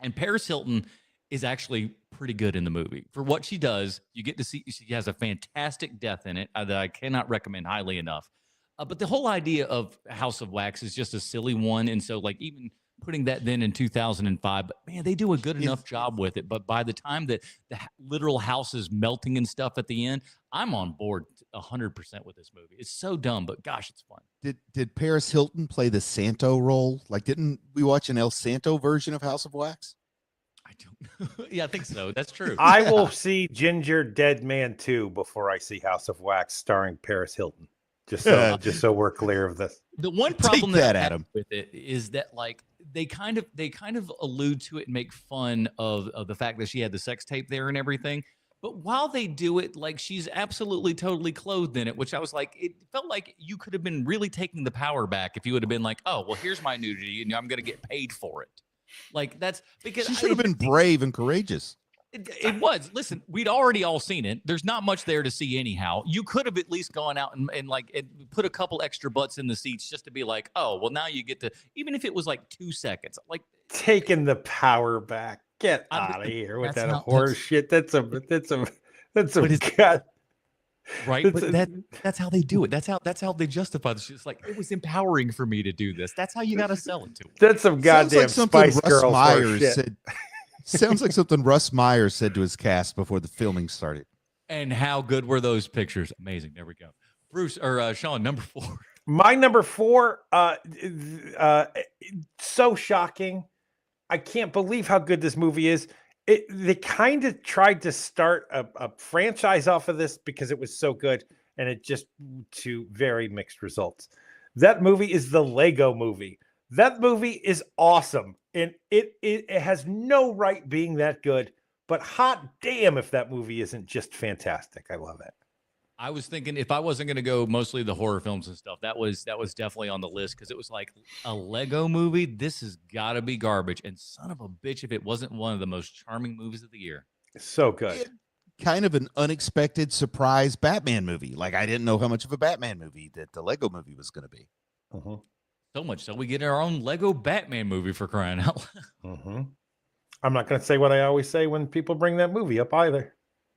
And Paris Hilton is actually pretty good in the movie. For what she does, you get to see she has a fantastic death in it that I cannot recommend highly enough. But the whole idea of House of Wax is just a silly one. And so even putting that then in 2005, but man, they do a good enough job with it. But by the time that the literal house is melting and stuff at the end, I'm on board 100% with this movie. It's so dumb, but gosh, it's fun. Did Paris Hilton play the Santo role? Didn't we watch an El Santo version of House of Wax? I don't know. Yeah, I think so. That's true. I will see Ginger Dead Man 2 before I see House of Wax starring Paris Hilton. Just so we're clear of this. The one problem that I have with it is that they kind of allude to it and make fun of the fact that she had the sex tape there and everything. But while they do it, she's absolutely totally clothed in it, which I was like, it felt like you could have been really taking the power back if you would have been like, oh, well, here's my nudity and I'm going to get paid for it. That's because she should have been brave and courageous. It was. Listen, we'd already all seen it. There's not much there to see anyhow. You could have at least gone out and put a couple extra butts in the seats just to be like, oh, well, now you get to, even if it was 2 seconds, taking the power back. Get out of here with that horse shit. That's a gut. Right, but that's how they do it. That's how they justify this. It's it was empowering for me to do this. That's how you got to sell it to them. That's some goddamn Spice Girls Myers said. Sounds like something Russ Myers said to his cast before the filming started. And how good were those pictures? Amazing. There we go. Bruce or Sean, number 4. My number 4. So shocking. I can't believe how good this movie is. They kind of tried to start a franchise off of this because it was so good, and it just to very mixed results. That movie is the Lego Movie. That movie is awesome, and it has no right being that good. But hot damn, if that movie isn't just fantastic! I love it. I was thinking if I wasn't going to go mostly the horror films and stuff, that was definitely on the list because it was like a Lego movie. This has got to be garbage. And son of a bitch, if it wasn't one of the most charming movies of the year. So good. Kind of an unexpected surprise Batman movie. I didn't know how much of a Batman movie that the Lego movie was going to be. Uh-huh. So much so we get our own Lego Batman movie for crying out loud. Uh-huh. I'm not going to say what I always say when people bring that movie up either.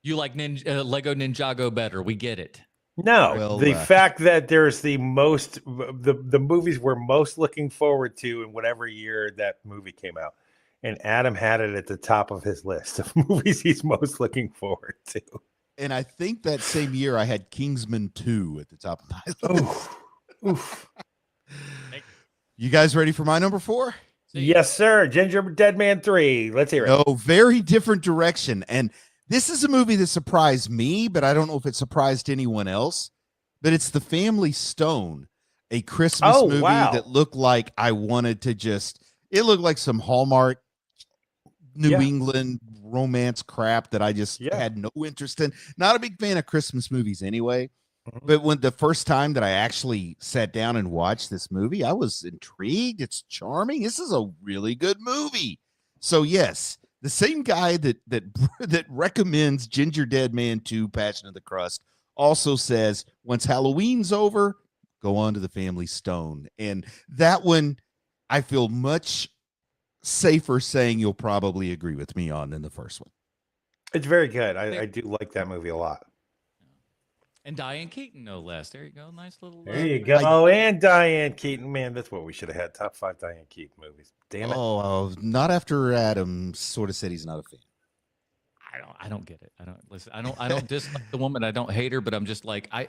You like Lego Ninjago better. We get it. No, well, the fact that there's the movies we're most looking forward to in whatever year that movie came out. And Adam had it at the top of his list of movies he's most looking forward to. And I think that same year I had Kingsman 2 at the top of my list. Oof. You guys ready for my number 4? Yes, sir. Ginger Dead Man 3. Let's hear it. No, very different direction. And this is a movie that surprised me, but I don't know if it surprised anyone else. But it's The Family Stone, a Christmas movie that looked like I wanted to it looked like some Hallmark New England romance crap that I just had no interest in. Not a big fan of Christmas movies anyway. Mm-hmm. But when the first time that I actually sat down and watched this movie, I was intrigued. It's charming. This is a really good movie. So yes, the same guy that recommends Ginger Dead Man 2 Passion of the Crust also says once Halloween's over, go on to The Family Stone. And that one I feel much safer saying you'll probably agree with me on than the first one. It's very good. I do like that movie a lot. And Diane Keaton, no less. There you go. Nice little. There you go. And Diane Keaton. Man, that's what we should have had. Top 5 Diane Keaton movies. Damn it. Oh, not after Adam sort of said he's not a fan. I don't get it. I don't listen. I don't dislike the woman. I don't hate her, but I'm just like I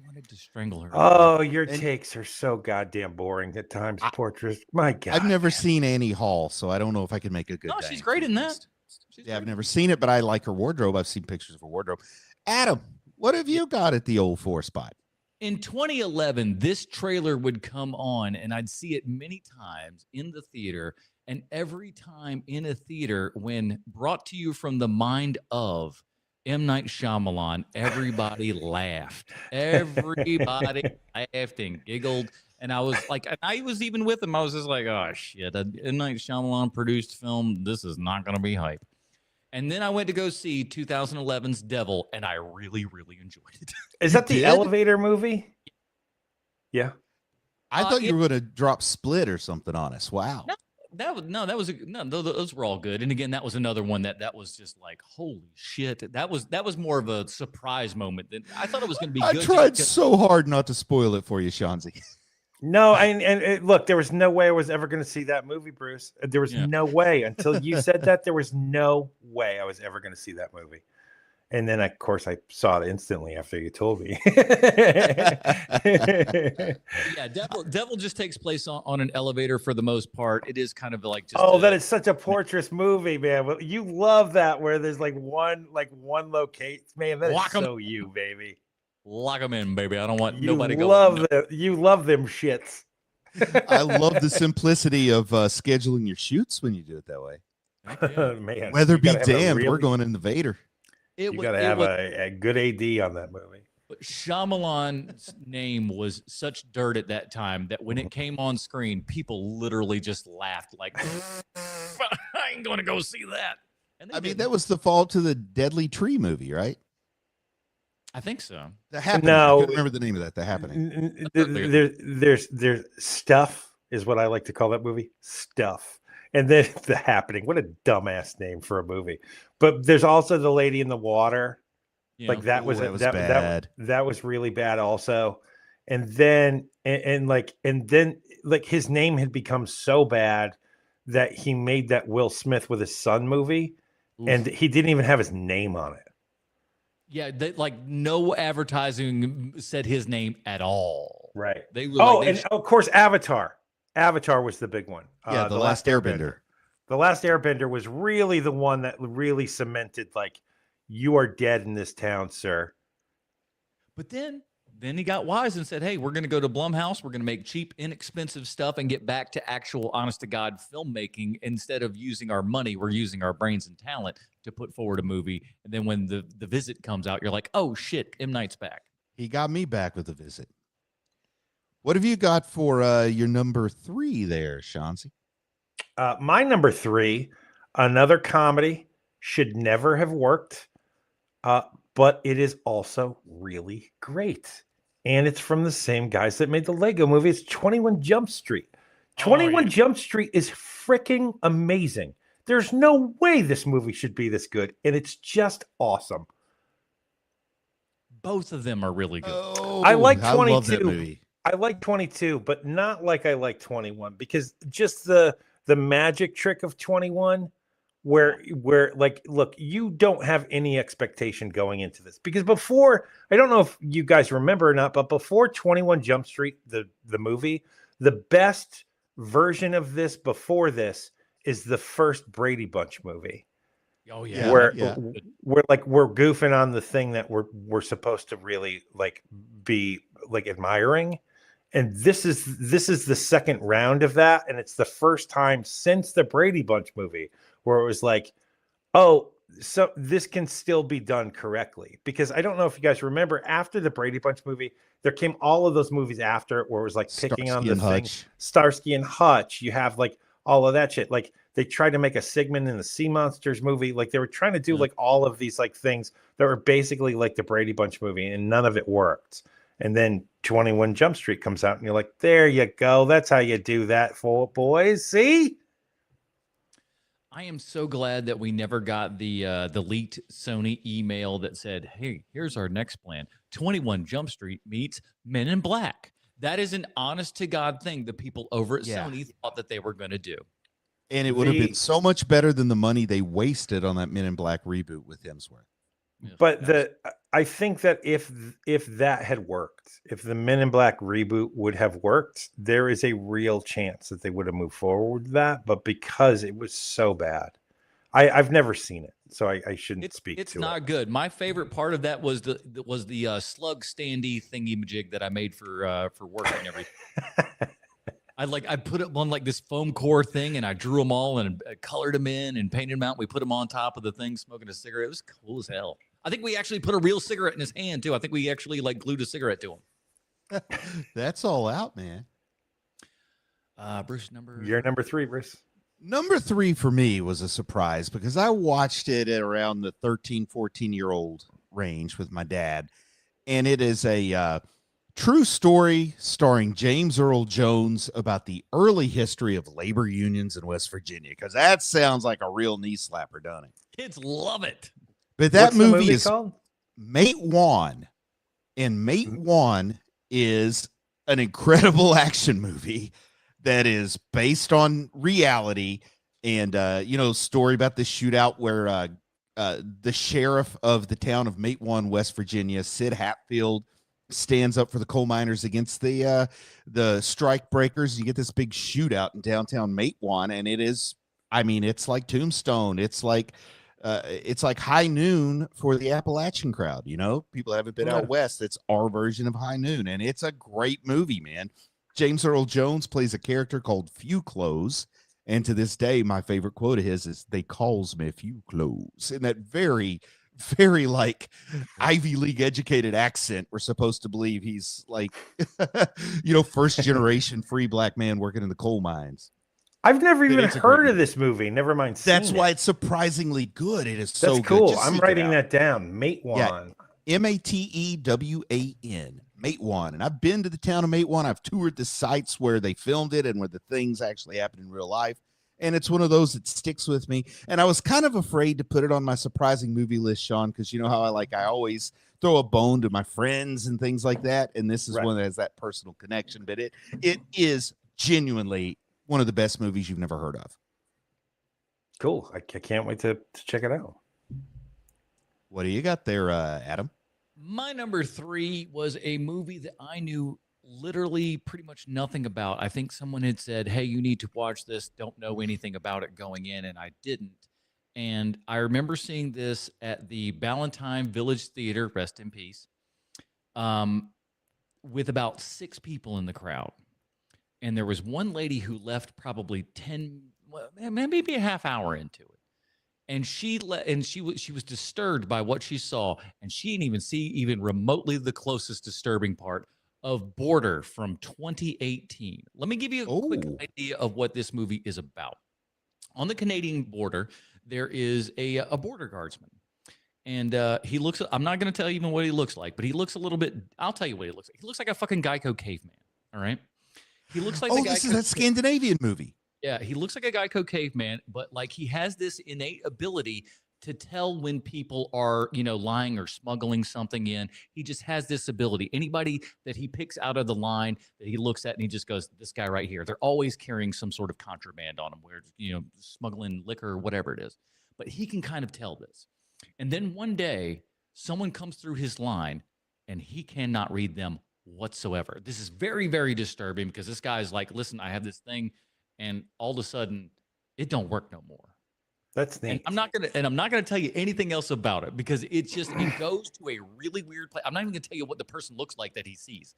wanted to strangle her. Oh, your And- takes are so goddamn boring at times, I- Portraits. My God. I've never seen Annie Hall, so I don't know if I can make a good. No, she's dang great in that. list. She's Yeah, I've great. never seen it, but I like her wardrobe. I've seen pictures of her wardrobe. Adam, what have you got at the old 4 spot? In 2011, this trailer would come on, and I'd see it many times in the theater. And every time in a theater, when brought to you from the mind of M. Night Shyamalan, everybody laughed. Everybody laughed and giggled. And I was like, and I was even with them. I was just like, oh, shit. An M. Night Shyamalan produced film. This is not going to be hype. And then I went to go see 2011's Devil, and I really, really enjoyed it. Is that the did? elevator movie? Yeah. I thought you it- were going to drop Split or something on us. Wow. No, those were all good. And again, that was another one that was just like, holy shit. That was more of a surprise moment than I thought it was going to be I good. tried so hard not to spoil it for you, Shanzi. No, look, there was no way I was ever going to see that movie, Bruce. There was no way until you said that. There was no way I was ever going to see that movie. And then, of course, I saw it instantly after you told me. Yeah, Devil just takes place on an elevator for the most part. It is kind of like just that is such a Portraits movie, man. Well, you love that where there's like one location. Man, that is Lock 'em. so you, baby. lock them in, baby. I don't want You nobody love going. them. You love them shits. I love the simplicity of scheduling your shoots when you do it that way. Man, Weather you be gotta have a damned, we're really- going in the Vader. It You was, got to it have was, a good AD on that movie. but Shyamalan's name was such dirt at that time that when it came on screen, people literally just laughed like, I ain't going to go see that. And they I mean, didn't. that was the fall to the Deadly Tree movie, right? I think so. The Happening. No. I couldn't remember the name of that. The Happening. There's stuff is what I like to call that movie. Stuff. And then The Happening. What a dumbass name for a movie. But there's also The Lady in the Water. Yeah. Like that Ooh, was that was that bad. that was really bad also. And then his name had become so bad that he made that Will Smith with his son movie, Oof. and he didn't even have his name on it. Yeah, like no advertising said his name at all. Right. They were And of course Avatar. Avatar was the big one. Yeah, The Last Airbender. The Last Airbender was really the one that really cemented like, you are dead in this town, sir. But then he got wise and said, hey, we're going to go to Blumhouse. We're going to make cheap, inexpensive stuff and get back to actual honest to God filmmaking. Instead of using our money, we're using our brains and talent to put forward a movie. And then when the Visit comes out, you're like, oh shit, M. Night's back. He got me back with The Visit. What have you got for your number 3 there, Shanzi? My number 3, another comedy, should never have worked, but it is also really great. And it's from the same guys that made the Lego movie. It's 21 Jump Street. 21 Jump Street is freaking amazing. There's no way this movie should be this good. And it's just awesome. Both of them are really good. Oh, I like I love that 22. movie. I like 22, but not like I like 21 because just the magic trick of 21 where like, look, you don't have any expectation going into this because before, I don't know if you guys remember or not, but before 21 Jump Street, the movie, the best version of this before this is the first Brady Bunch movie. Oh yeah. Where yeah. we're goofing on the thing that we're supposed to really like be like admiring. And this is the second round of that. And it's the first time since the Brady Bunch movie where it was like, oh, so this can still be done correctly. Because I don't know if you guys remember, after the Brady Bunch movie, there came all of those movies after it where it was like picking on Starsky the and thing. Hutch. Starsky and Hutch. You have like all of that shit. Like they tried to make a Sigmund in the Sea Monsters movie. Like they were trying to do like all of these like things that were basically like the Brady Bunch movie, and none of it worked. And then 21 Jump Street comes out, and you're like, there you go. That's how you do that, for boys. See? I am so glad that we never got the leaked Sony email that said, hey, here's our next plan. 21 Jump Street meets Men in Black. That is an honest to God thing the people over at Yeah. Sony thought that they were going to do. And it would have been so much better than the money they wasted on that Men in Black reboot with Hemsworth. But I think that if that had worked, if the Men in Black reboot would have worked, there is a real chance that they would have moved forward with that. But because it was so bad, I've never seen it, so I shouldn't speak. It's to not it. good. My favorite part of that was the slug standy thingy majig that I made for work and everything. I put it on like this foam core thing, and I drew them all and colored them in and painted them out. We put them on top of the thing, smoking a cigarette. It was cool as hell. I think we actually put a real cigarette in his hand too. I think we actually like glued a cigarette to him. That's all out, man. Bruce, You're number 3, Bruce. Number 3 for me was a surprise because I watched it at around the 13, 14-year-old range with my dad. And it is a true story starring James Earl Jones about the early history of labor unions in West Virginia, because that sounds like a real knee slapper, doesn't it? Kids love it. But that What's the movie is called? Mate Juan. And Mate Juan is an incredible action movie that is based on reality. And, story about this shootout where the sheriff of the town of Mate Juan, West Virginia, Sid Hatfield, stands up for the coal miners against the strike breakers. You get this big shootout in downtown Mate Juan, and it is, it's like Tombstone. It's like High Noon for the Appalachian crowd. People haven't been out west. It's our version of High Noon, and it's a great movie, man. James Earl Jones plays a character called Few Clothes, and to this day, my favorite quote of his is, "They calls me Few Clothes," in that very, very like Ivy League educated accent. We're supposed to believe he's like, first generation free black man working in the coal mines. I've never even heard of this movie. Never mind. That's why it's surprisingly good. It is so That's cool. good. I'm writing that down. Mate Juan. Matewan. Mate Juan. And I've been to the town of Mate Juan. I've toured the sites where they filmed it and where the things actually happen in real life. And it's one of those that sticks with me. And I was kind of afraid to put it on my surprising movie list, Sean, because you know how I always throw a bone to my friends and things like that. And this is one that has that personal connection. But it is genuinely one of the best movies you've never heard of. Cool. I can't wait to check it out. What do you got there, Adam? My number 3 was a movie that I knew literally pretty much nothing about. I think someone had said, "Hey, you need to watch this." Don't know anything about it going in, and I didn't. And I remember seeing this at the Ballantyne Village Theater, rest in peace, with about 6 people in the crowd. And there was one lady who left probably 10, maybe a half hour into it. And she was disturbed by what she saw, and she didn't even see even remotely the closest disturbing part of Border from 2018. Let me give you a quick idea of what this movie is about. On the Canadian border, there is a border guardsman. And he looks, I'm not going to tell you even what he looks like, but he looks a little bit, I'll tell you what he looks like. He looks like a fucking Geico caveman. All right. He looks like this is that Scandinavian movie. Yeah, he looks like a Geico caveman, but like he has this innate ability to tell when people are, lying or smuggling something in. He just has this ability. Anybody that he picks out of the line that he looks at and he just goes, "This guy right here." They're always carrying some sort of contraband on them, where smuggling liquor or whatever it is. But he can kind of tell this. And then one day, someone comes through his line and he cannot read them whatsoever. This is very, very disturbing because this guy is like, "Listen, I have this thing," and all of a sudden, it don't work no more. That's neat. And I'm not gonna tell you anything else about it because it goes to a really weird place. I'm not even gonna tell you what the person looks like that he sees,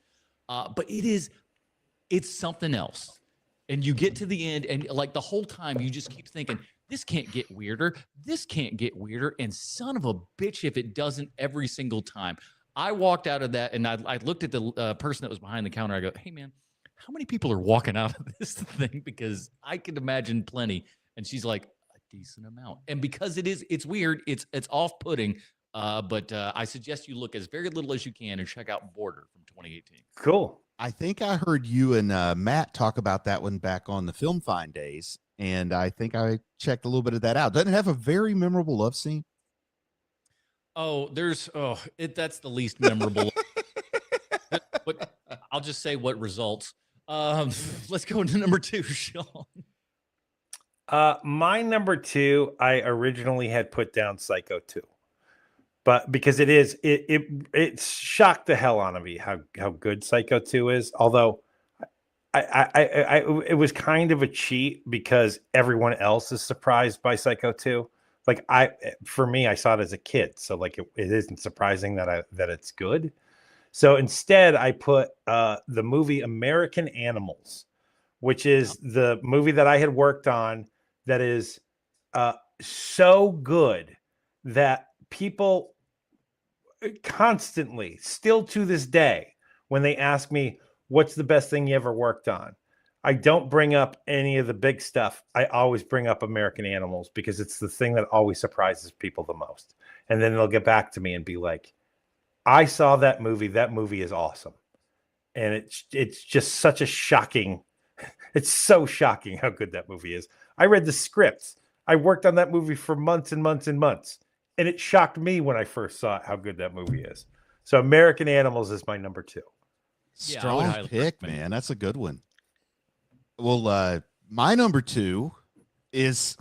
but it's something else. And you get to the end, and like the whole time, you just keep thinking, "This can't get weirder. This can't get weirder." And son of a bitch, if it doesn't every single time. I walked out of that, and I looked at the person that was behind the counter. I go, "Hey, man, how many people are walking out of this thing? Because I could imagine plenty." And she's like, "A decent amount." And because it's weird, it's off-putting. But I suggest you look as very little as you can and check out Border from 2018. Cool. I think I heard you and Matt talk about that one back on the Film Find days, and I think I checked a little bit of that out. Doesn't it have a very memorable love scene? Oh, that's the least memorable. But I'll just say what results. Let's go into number 2, Sean. My number 2, I originally had put down Psycho 2. But because it shocked the hell out of me how good Psycho 2 is. Although it was kind of a cheat because everyone else is surprised by Psycho 2. Like for me, I saw it as a kid, so like it isn't surprising that it's good. So instead, I put the movie American Animals, which is the movie that I had worked on that is so good that people constantly, still to this day, when they ask me what's the best thing you ever worked on, I don't bring up any of the big stuff. I always bring up American Animals because it's the thing that always surprises people the most. And then they'll get back to me and be like, I saw that movie. That movie is awesome. And it's just such a shocking, it's so shocking how good that movie is. I read the script. I worked on that movie for months and months and months. And it shocked me when I first saw it, how good that movie is. So American Animals is my number 2. Yeah, Strong pick, man. That's a good one. Well, my number 2 is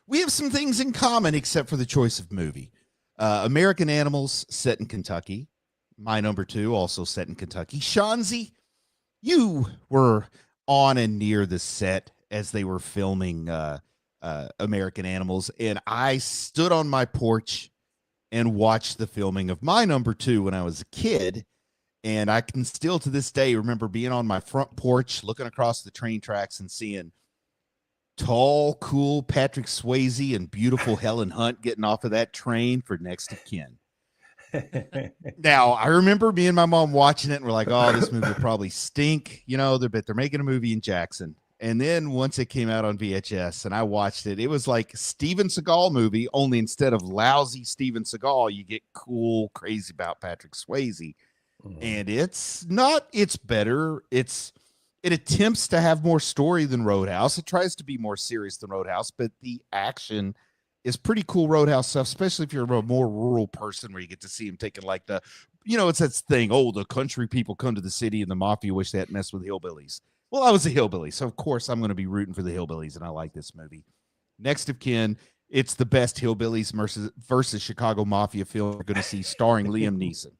we have some things in common except for the choice of movie. American Animals, set in Kentucky. My number 2, also set in Kentucky. Shanzi, you were on and near the set as they were filming American Animals, and I stood on my porch and watched the filming of my number 2 when I was a kid. And I can still to this day remember being on my front porch, looking across the train tracks and seeing tall, cool Patrick Swayze and beautiful Helen Hunt getting off of that train for Next of Kin. Now, I remember me and my mom watching it and we're like, oh, this movie will probably stink. You know, they're making a movie in Jackson. And then once it came out on VHS and I watched it, it was like Steven Seagal movie, only instead of lousy Steven Seagal, you get cool, crazy about Patrick Swayze. And it's better. It attempts to have more story than Roadhouse. It tries to be more serious than Roadhouse, but the action is pretty cool Roadhouse stuff, especially if you're a more rural person where you get to see him taking like it's that thing, oh, the country people come to the city and the mafia wish they hadn't messed with hillbillies. Well, I was a hillbilly, so of course I'm going to be rooting for the hillbillies, and I like this movie. Next of Kin, it's the best hillbillies versus Chicago mafia film you're going to see, starring Liam Neeson.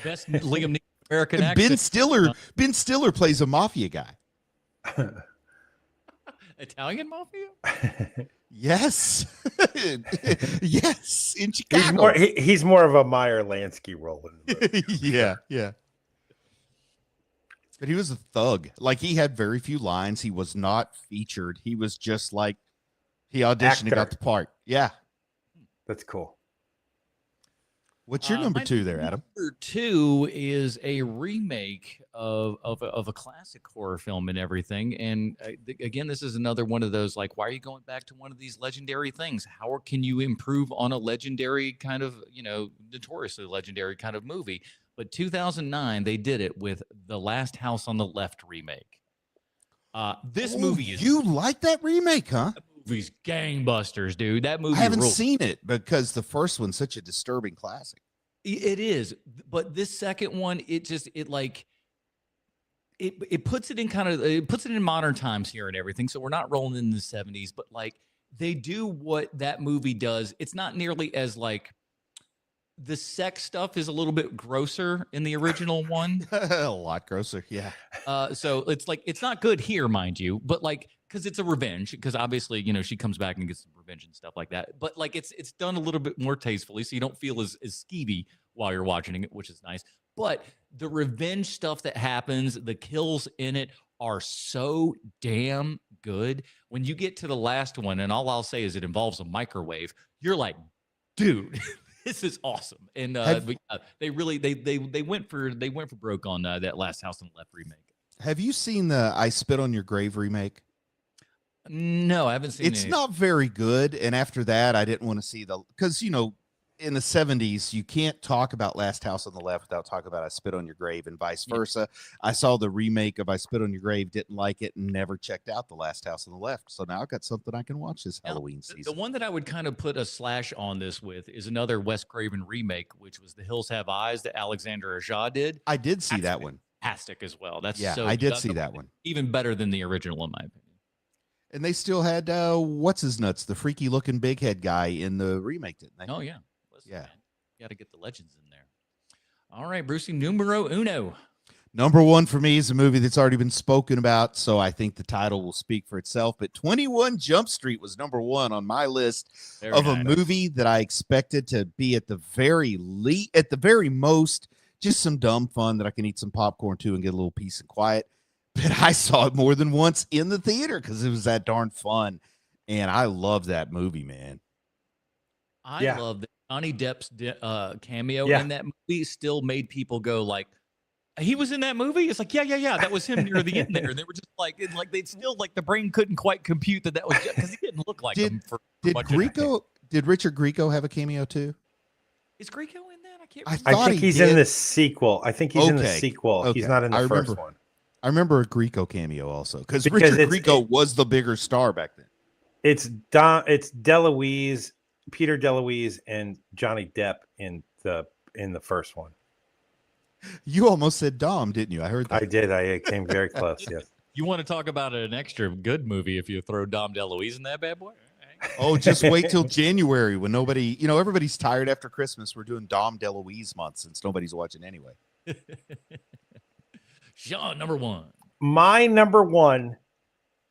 Best Liam Neeson American And accent. Ben Stiller plays a mafia guy. Italian mafia? Yes. Yes, in Chicago. He's more of a Meyer Lansky role in the movie. Yeah. But he was a thug. Like, he had very few lines. He was not featured. He was just like, he auditioned and got the part. Yeah. That's cool. What's your number 2 there, Adam? Number 2 is a remake of a classic horror film and everything. And again, this is another one of those, like, why are you going back to one of these legendary things? How can you improve on a legendary kind of, notoriously legendary kind of movie? But 2009, they did it with The Last House on the Left remake. This movie is... You like that remake, huh? That movie's gangbusters, dude. That movie... I haven't seen it because the first one's such a disturbing classic. It is. But this second one, it puts it in it puts it in modern times here and everything. So we're not rolling in the 70s, but like they do what that movie does. It's not nearly as like... The sex stuff is a little bit grosser in the original one. A lot grosser, yeah. So it's like, it's not good here, mind you, but like, because it's a revenge, because obviously, she comes back and gets some revenge and stuff like that. But like, it's done a little bit more tastefully, so you don't feel as skeevy while you're watching it, which is nice. But the revenge stuff that happens, the kills in it are so damn good. When you get to the last one, and all I'll say is it involves a microwave, you're like, dude. This is awesome, and they went for broke on that Last House on the Left remake. Have you seen the I Spit on Your Grave remake? No, I haven't seen it. It's not very good, and after that, I didn't want to see because in the 70s, you can't talk about Last House on the Left without talking about I Spit on Your Grave and vice versa. I saw the remake of I Spit on Your Grave, didn't like it, and never checked out the Last House on the Left. So now I've got something I can watch this Halloween season. The one that I would kind of put a slash on this with is another Wes Craven remake, which was The Hills Have Eyes that Alexander Aja did. I did see that one. Fantastic as well. I did see that one. Even better than the original, in my opinion. And they still had what's his nuts, the freaky looking big head guy in the remake, didn't they? Oh yeah. Listen, Yeah. man, you got to get the legends in there. All right, Brucey, numero uno. Number one for me is a movie that's already been spoken about, so I think the title will speak for itself. But 21 Jump Street was number one on my list of a movie that I expected to be at the very most, just some dumb fun that I can eat some popcorn to and get a little peace and quiet. But I saw it more than once in the theater because it was that darn fun, and I love that movie, man. I love that Johnny Depp's cameo in that movie still made people go like, he was in that movie? It's like, yeah. That was him near the end there. And they were just like they'd still like the brain couldn't quite compute that was because he didn't look like him for much of it. Did Richard Grieco have a cameo too? Is Grieco in that? I can't I remember. thought think he's in the sequel. I think he's in the sequel. Okay. He's not in the first one. I remember a Grieco cameo also because Richard Grieco was the bigger star back then. It's DeLuise, Peter DeLuise, and Johnny Depp in the first one. You almost said Dom, didn't you? I heard that. I did. I came very close. Yes. You want to talk about an extra good movie if you throw Dom DeLuise in that bad boy? Oh, just wait till January when nobody, everybody's tired after Christmas. We're doing Dom DeLuise month since nobody's watching anyway. Sean, number one. My number one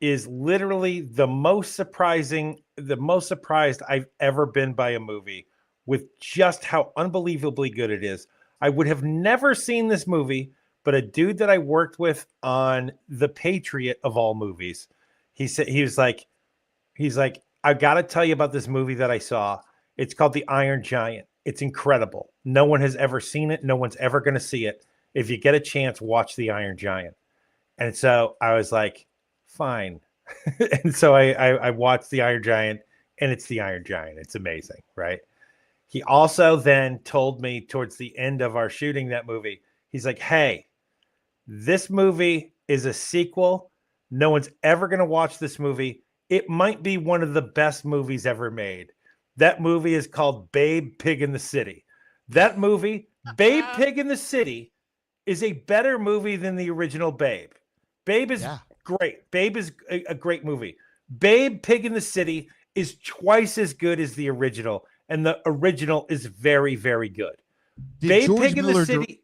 is literally the most surprised I've ever been by a movie with just how unbelievably good it is. I would have never seen this movie, but a dude that I worked with on The Patriot of all movies, he's like, I got to tell you about this movie that I saw. It's called The Iron Giant. It's incredible. No one has ever seen it. No one's ever going to see it. If you get a chance, watch The Iron Giant. And so I was like, fine. And so I watched The Iron Giant, and it's The Iron Giant. It's amazing, right? He also then told me towards the end of our shooting that movie, he's like, hey, this movie is a sequel. No one's ever going to watch this movie. It might be one of the best movies ever made. That movie is called Babe, Pig in the City. That movie, Babe, Pig in the City, is a better movie than the original Babe. Babe is great. Babe is a great movie. Babe, Pig in the City is twice as good as the original. And the original is very, very good. Babe, Pig in the City.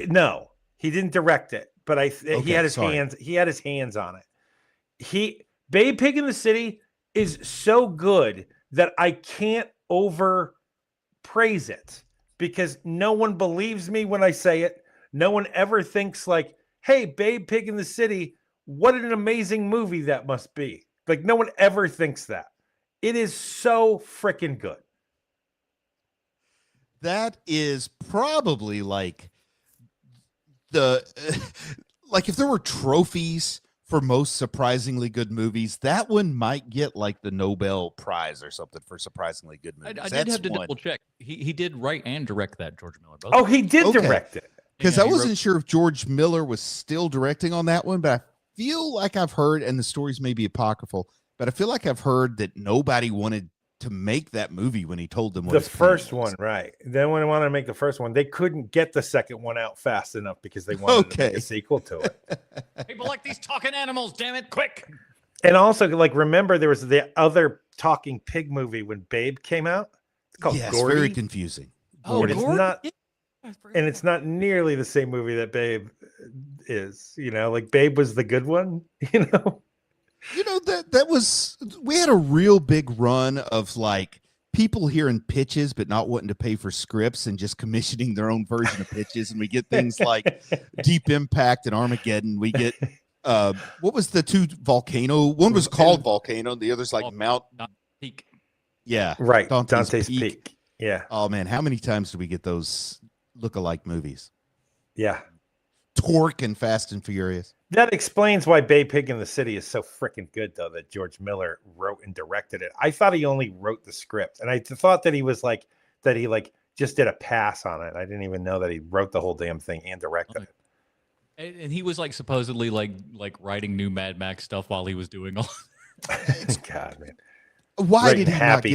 No, he didn't direct it, but he had his hands. He had his hands on it. Babe, Pig in the City is so good that I can't overpraise it because no one believes me when I say it. No one ever thinks like, "Hey, Babe, Pig in the City, what an amazing movie that must be." Like no one ever thinks that. It is so freaking good. That is probably like like if there were trophies for most surprisingly good movies, that one might get like the Nobel Prize or something for surprisingly good movies. I did have to double check. He did write and direct that, George Miller. Both. Oh, he did direct it. Because I wasn't sure if George Miller was still directing on that one, but I feel like I've heard, and the stories may be apocryphal, but I feel like I've heard that nobody wanted to make that movie when he told them what the first one, right? Then when they wanted to make the first one, they couldn't get the second one out fast enough because they wanted to make a sequel to it. People like these talking animals, damn it, quick! And also, like, remember there was the other talking pig movie when Babe came out. It's called Gordy. Very confusing. Oh, it's not, and it's not nearly the same movie that Babe is. Like Babe was the good one. That was, we had a real big run of like people hearing pitches but not wanting to pay for scripts and just commissioning their own version of pitches, and we get things like Deep Impact and Armageddon. We get what was the two Volcano? One was called Volcano, the other's like Mount Peak. Yeah, right. Dante's Peak. Yeah. Oh man, how many times do we get those look-alike movies? Yeah. Torque and Fast and Furious. That explains why Babe, Pig in the City is so freaking good, though, that George Miller wrote and directed it. I thought he only wrote the script, and I thought that he just did a pass on it. I didn't even know that he wrote the whole damn thing and directed it. And he was like supposedly like writing new Mad Max stuff while he was doing all. God, man. Why didn't he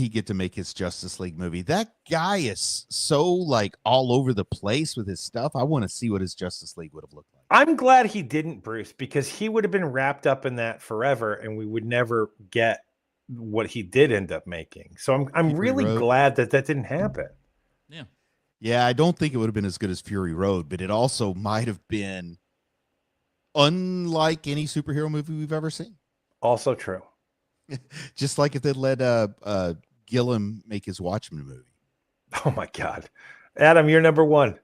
get to make his Justice League movie? That guy is so like all over the place with his stuff. I want to see what his Justice League would have looked like. I'm glad he didn't, Bruce, because he would have been wrapped up in that forever, and we would never get what he did end up making. So I'm Fury really Road. glad that didn't happen. Yeah. Yeah, I don't think it would have been as good as Fury Road, but it also might have been unlike any superhero movie we've ever seen. Also true. Just like if they'd let Gillum make his Watchmen movie. Oh my God, Adam, you're number one.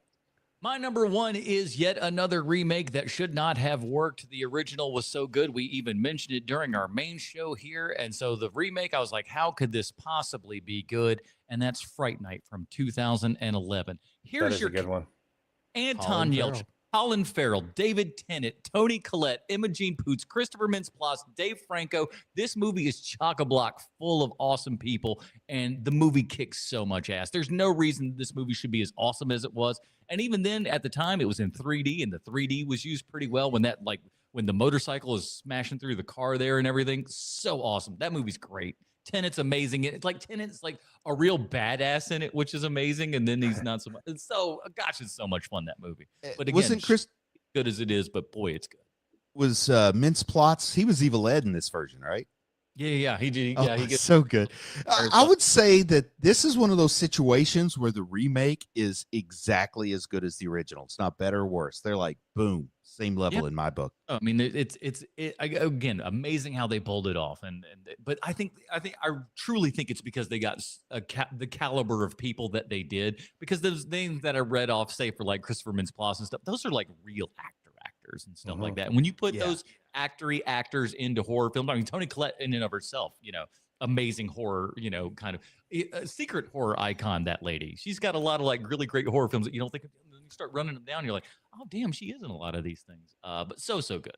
My number one is yet another remake that should not have worked. The original was so good. We even mentioned it during our main show here. And so the remake, I was like, how could this possibly be good? And that's Fright Night from 2011. Here's That is your a good one. Anton Yelchin, Colin Farrell, David Tennant, Toni Collette, Imogen Poots, Christopher Mintz-Plasse, Dave Franco. This movie is chock-a-block full of awesome people, and the movie kicks so much ass. There's no reason this movie should be as awesome as it was. And even then, at the time, it was in 3D, and the 3D was used pretty well when the motorcycle is smashing through the car there and everything. So awesome. That movie's great. Tennant's amazing. It's like Tennant's like a real badass in it, which is amazing. And then he's not so much. It's so, gosh, it's so much fun, that movie. But again, Wasn't Chris good as it is, but boy, it's good. Was Mintz-Plasse? He was Evil Ed in this version, right? Yeah, he did. Oh, Yeah, he it's so good. I would say that this is one of those situations where the remake is exactly as good as the original. It's not better or worse. They're like, boom, same level in my book. I mean, again, amazing how they pulled it off. But I truly think it's because they got the caliber of people that they did. Because those names that I read off, say for like Christopher Mintz-Plasse and stuff, those are like real actors and stuff like that. And when you put those actors into horror film, I mean, Toni Collette in and of herself, amazing horror, kind of a secret horror icon, that lady. She's got a lot of like really great horror films that you don't think of. You start running them down, you're like, oh damn, she is in a lot of these things. But so good.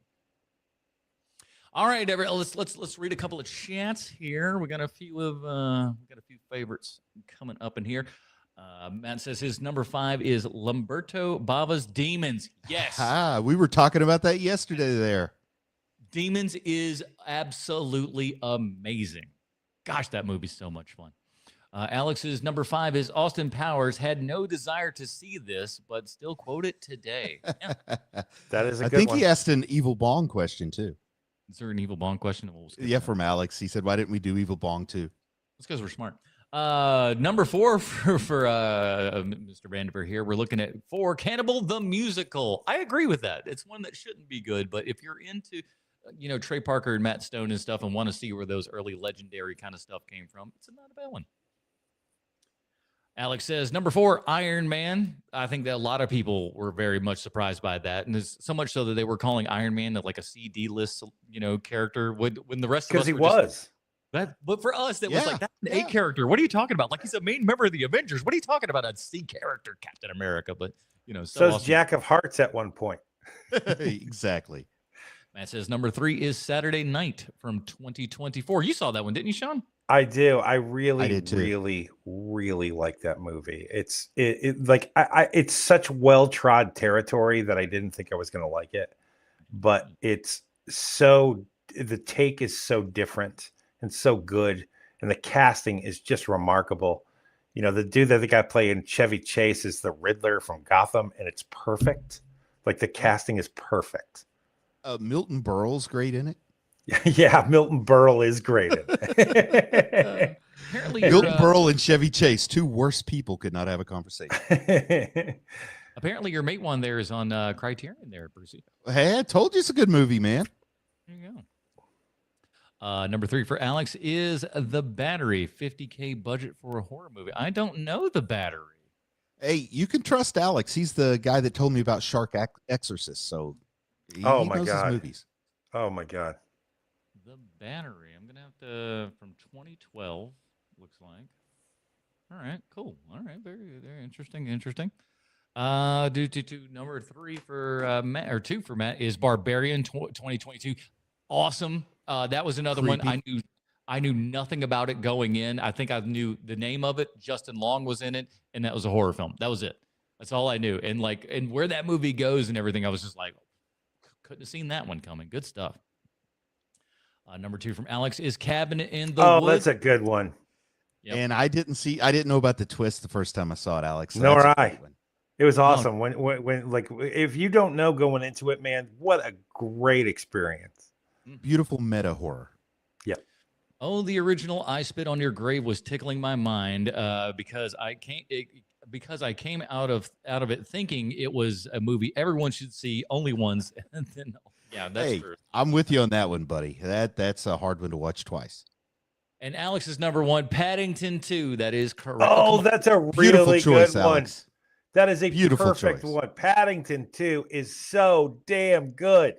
All right, let's read a couple of chats here. We got a few favorites coming up in here. Matt says his number 5 is Lamberto Bava's Demons. Yes. We were talking about that yesterday there. Demons is absolutely amazing. Gosh, that movie's so much fun. Alex's number 5 is Austin Powers. Had no desire to see this, but still quote it today. Yeah. That is a I good think one. he asked an Evil Bong question too. Is there an Evil Bong question? Yeah, from Alex. He said, why didn't we do Evil Bong too? It's because we're smart. Number 4 for Mr. Vandiver here. We're looking at 4, Cannibal the Musical. I agree with that. It's one that shouldn't be good, but if you're into Trey Parker and Matt Stone and stuff and want to see where those early legendary kind of stuff came from, it's not a bad one. Alex says, number 4, Iron Man. I think that a lot of people were very much surprised by that. And there's so much so that they were calling Iron Man like a CD list, character when the rest of us Because he were was. But for us, it was like, that's an A character. What are you talking about? Like, he's a main member of the Avengers. What are you talking about? A C character, Captain America. But, so awesome. Jack of Hearts at one point. Exactly. Matt says number 3 is Saturday Night from 2024. You saw that one, didn't you, Sean? I do. I really like that movie. It's it's such well-trod territory that I didn't think I was going to like it, but the take is so different and so good, and the casting is just remarkable. The dude that the guy playing Chevy Chase is the Riddler from Gotham, and it's perfect. Like, the casting is perfect. Milton Berle's great in it. Yeah, Milton Berle is great in it. Apparently, Milton Berle and Chevy Chase, 2 worst people, could not have a conversation. Apparently, your mate one there is on Criterion there, Brucey. Hey, I told you it's a good movie, man. There you go. Number 3 for Alex is The Battery, $50K budget for a horror movie. I don't know The Battery. Hey, you can trust Alex. He's the guy that told me about Shark Exorcist, so he knows his movies. Oh my God. The Battery. I'm gonna have to from 2012. Looks like. All right, cool. All right, very very interesting. Number 3 for Matt, or 2 for Matt, is Barbarian 2022. Awesome. That was another one I knew nothing about it going in. I think I knew the name of it. Justin Long was in it, and that was a horror film. That was it. That's all I knew. And where that movie goes and everything, I was just like, couldn't have seen that one coming. Good stuff. Number 2 from Alex is Cabin in the Woods. Oh, that's a good one. Yep. And I didn't know about the twist the first time I saw it, Alex. So Nor I. It was awesome. When like if you don't know going into it, man, what a great experience. Beautiful meta horror. Yep. Oh, the original "I Spit on Your Grave" was tickling my mind because I came out of it thinking it was a movie everyone should see, only once, and then that's Hey, true. I'm with you on that one, buddy. That's a hard one to watch twice. And Alex's number one, Paddington 2. That is correct. Oh, that's a Beautiful really choice, good one. Alex. That is a Beautiful perfect choice. one. Paddington 2 is so damn good.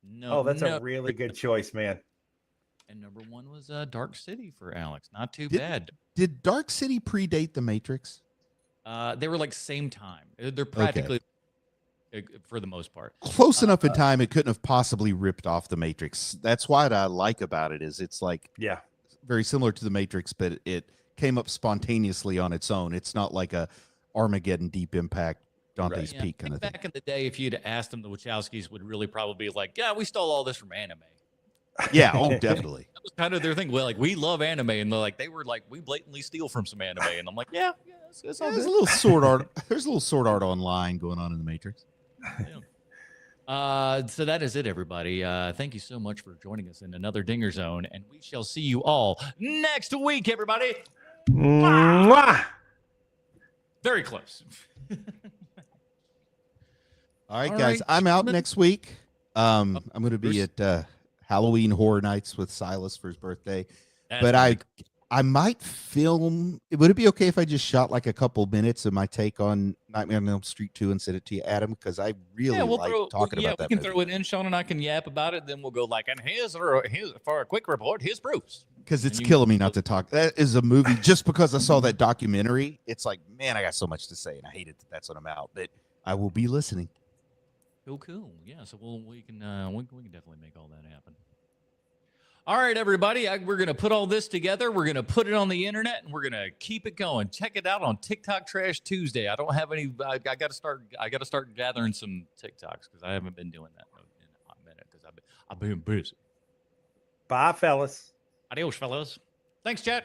No, that's a really good choice, man. And number one was Dark City for Alex. Not too bad. Did Dark City predate The Matrix? They were like same time. They're practically for the most part Close enough in time. It couldn't have possibly ripped off The Matrix. That's what I like about it is it's like very similar to The Matrix, but it came up spontaneously on its own. It's not like a Armageddon, Deep Impact, Dante's Peak kind of thing. Back in the day, if you'd asked them, the Wachowskis would really probably be like, yeah, we stole all this from anime. Yeah, oh, definitely. That was kind of their thing. Well, like, we love anime, and they were like, we blatantly steal from some anime, and I'm like, it's all There's good. a little sword art. There's a little sword art online going on in The Matrix. So that is it, everybody. Thank you so much for joining us in another Dinger Zone, and we shall see you all next week, everybody. Mwah! Very close. All right, guys. I'm out next week. I'm going to be at Halloween Horror Nights with Silas for his birthday. But I might film. Would it be okay if I just shot like a couple minutes of my take on Nightmare on Elm Street 2 and send it to you, Adam? Because I really like talking about that. We can throw it in, Sean, and I can yap about it. Then we'll go like, and here's for a quick report. Here's Bruce. Because it's killing me not to talk. That is a movie. Just because I saw that documentary, it's like, man, I got so much to say, and I hate it. That's what I'm out. But I will be listening. Cool. Yeah. So we can definitely make all that happen. All right, everybody. We're gonna put all this together. We're gonna put it on the internet, and we're gonna keep it going. Check it out on TikTok Trash Tuesday. I don't have any. I gotta start gathering some TikToks because I haven't been doing that in a hot minute because I've been busy. Bye, fellas. Adios, fellas. Thanks, chat.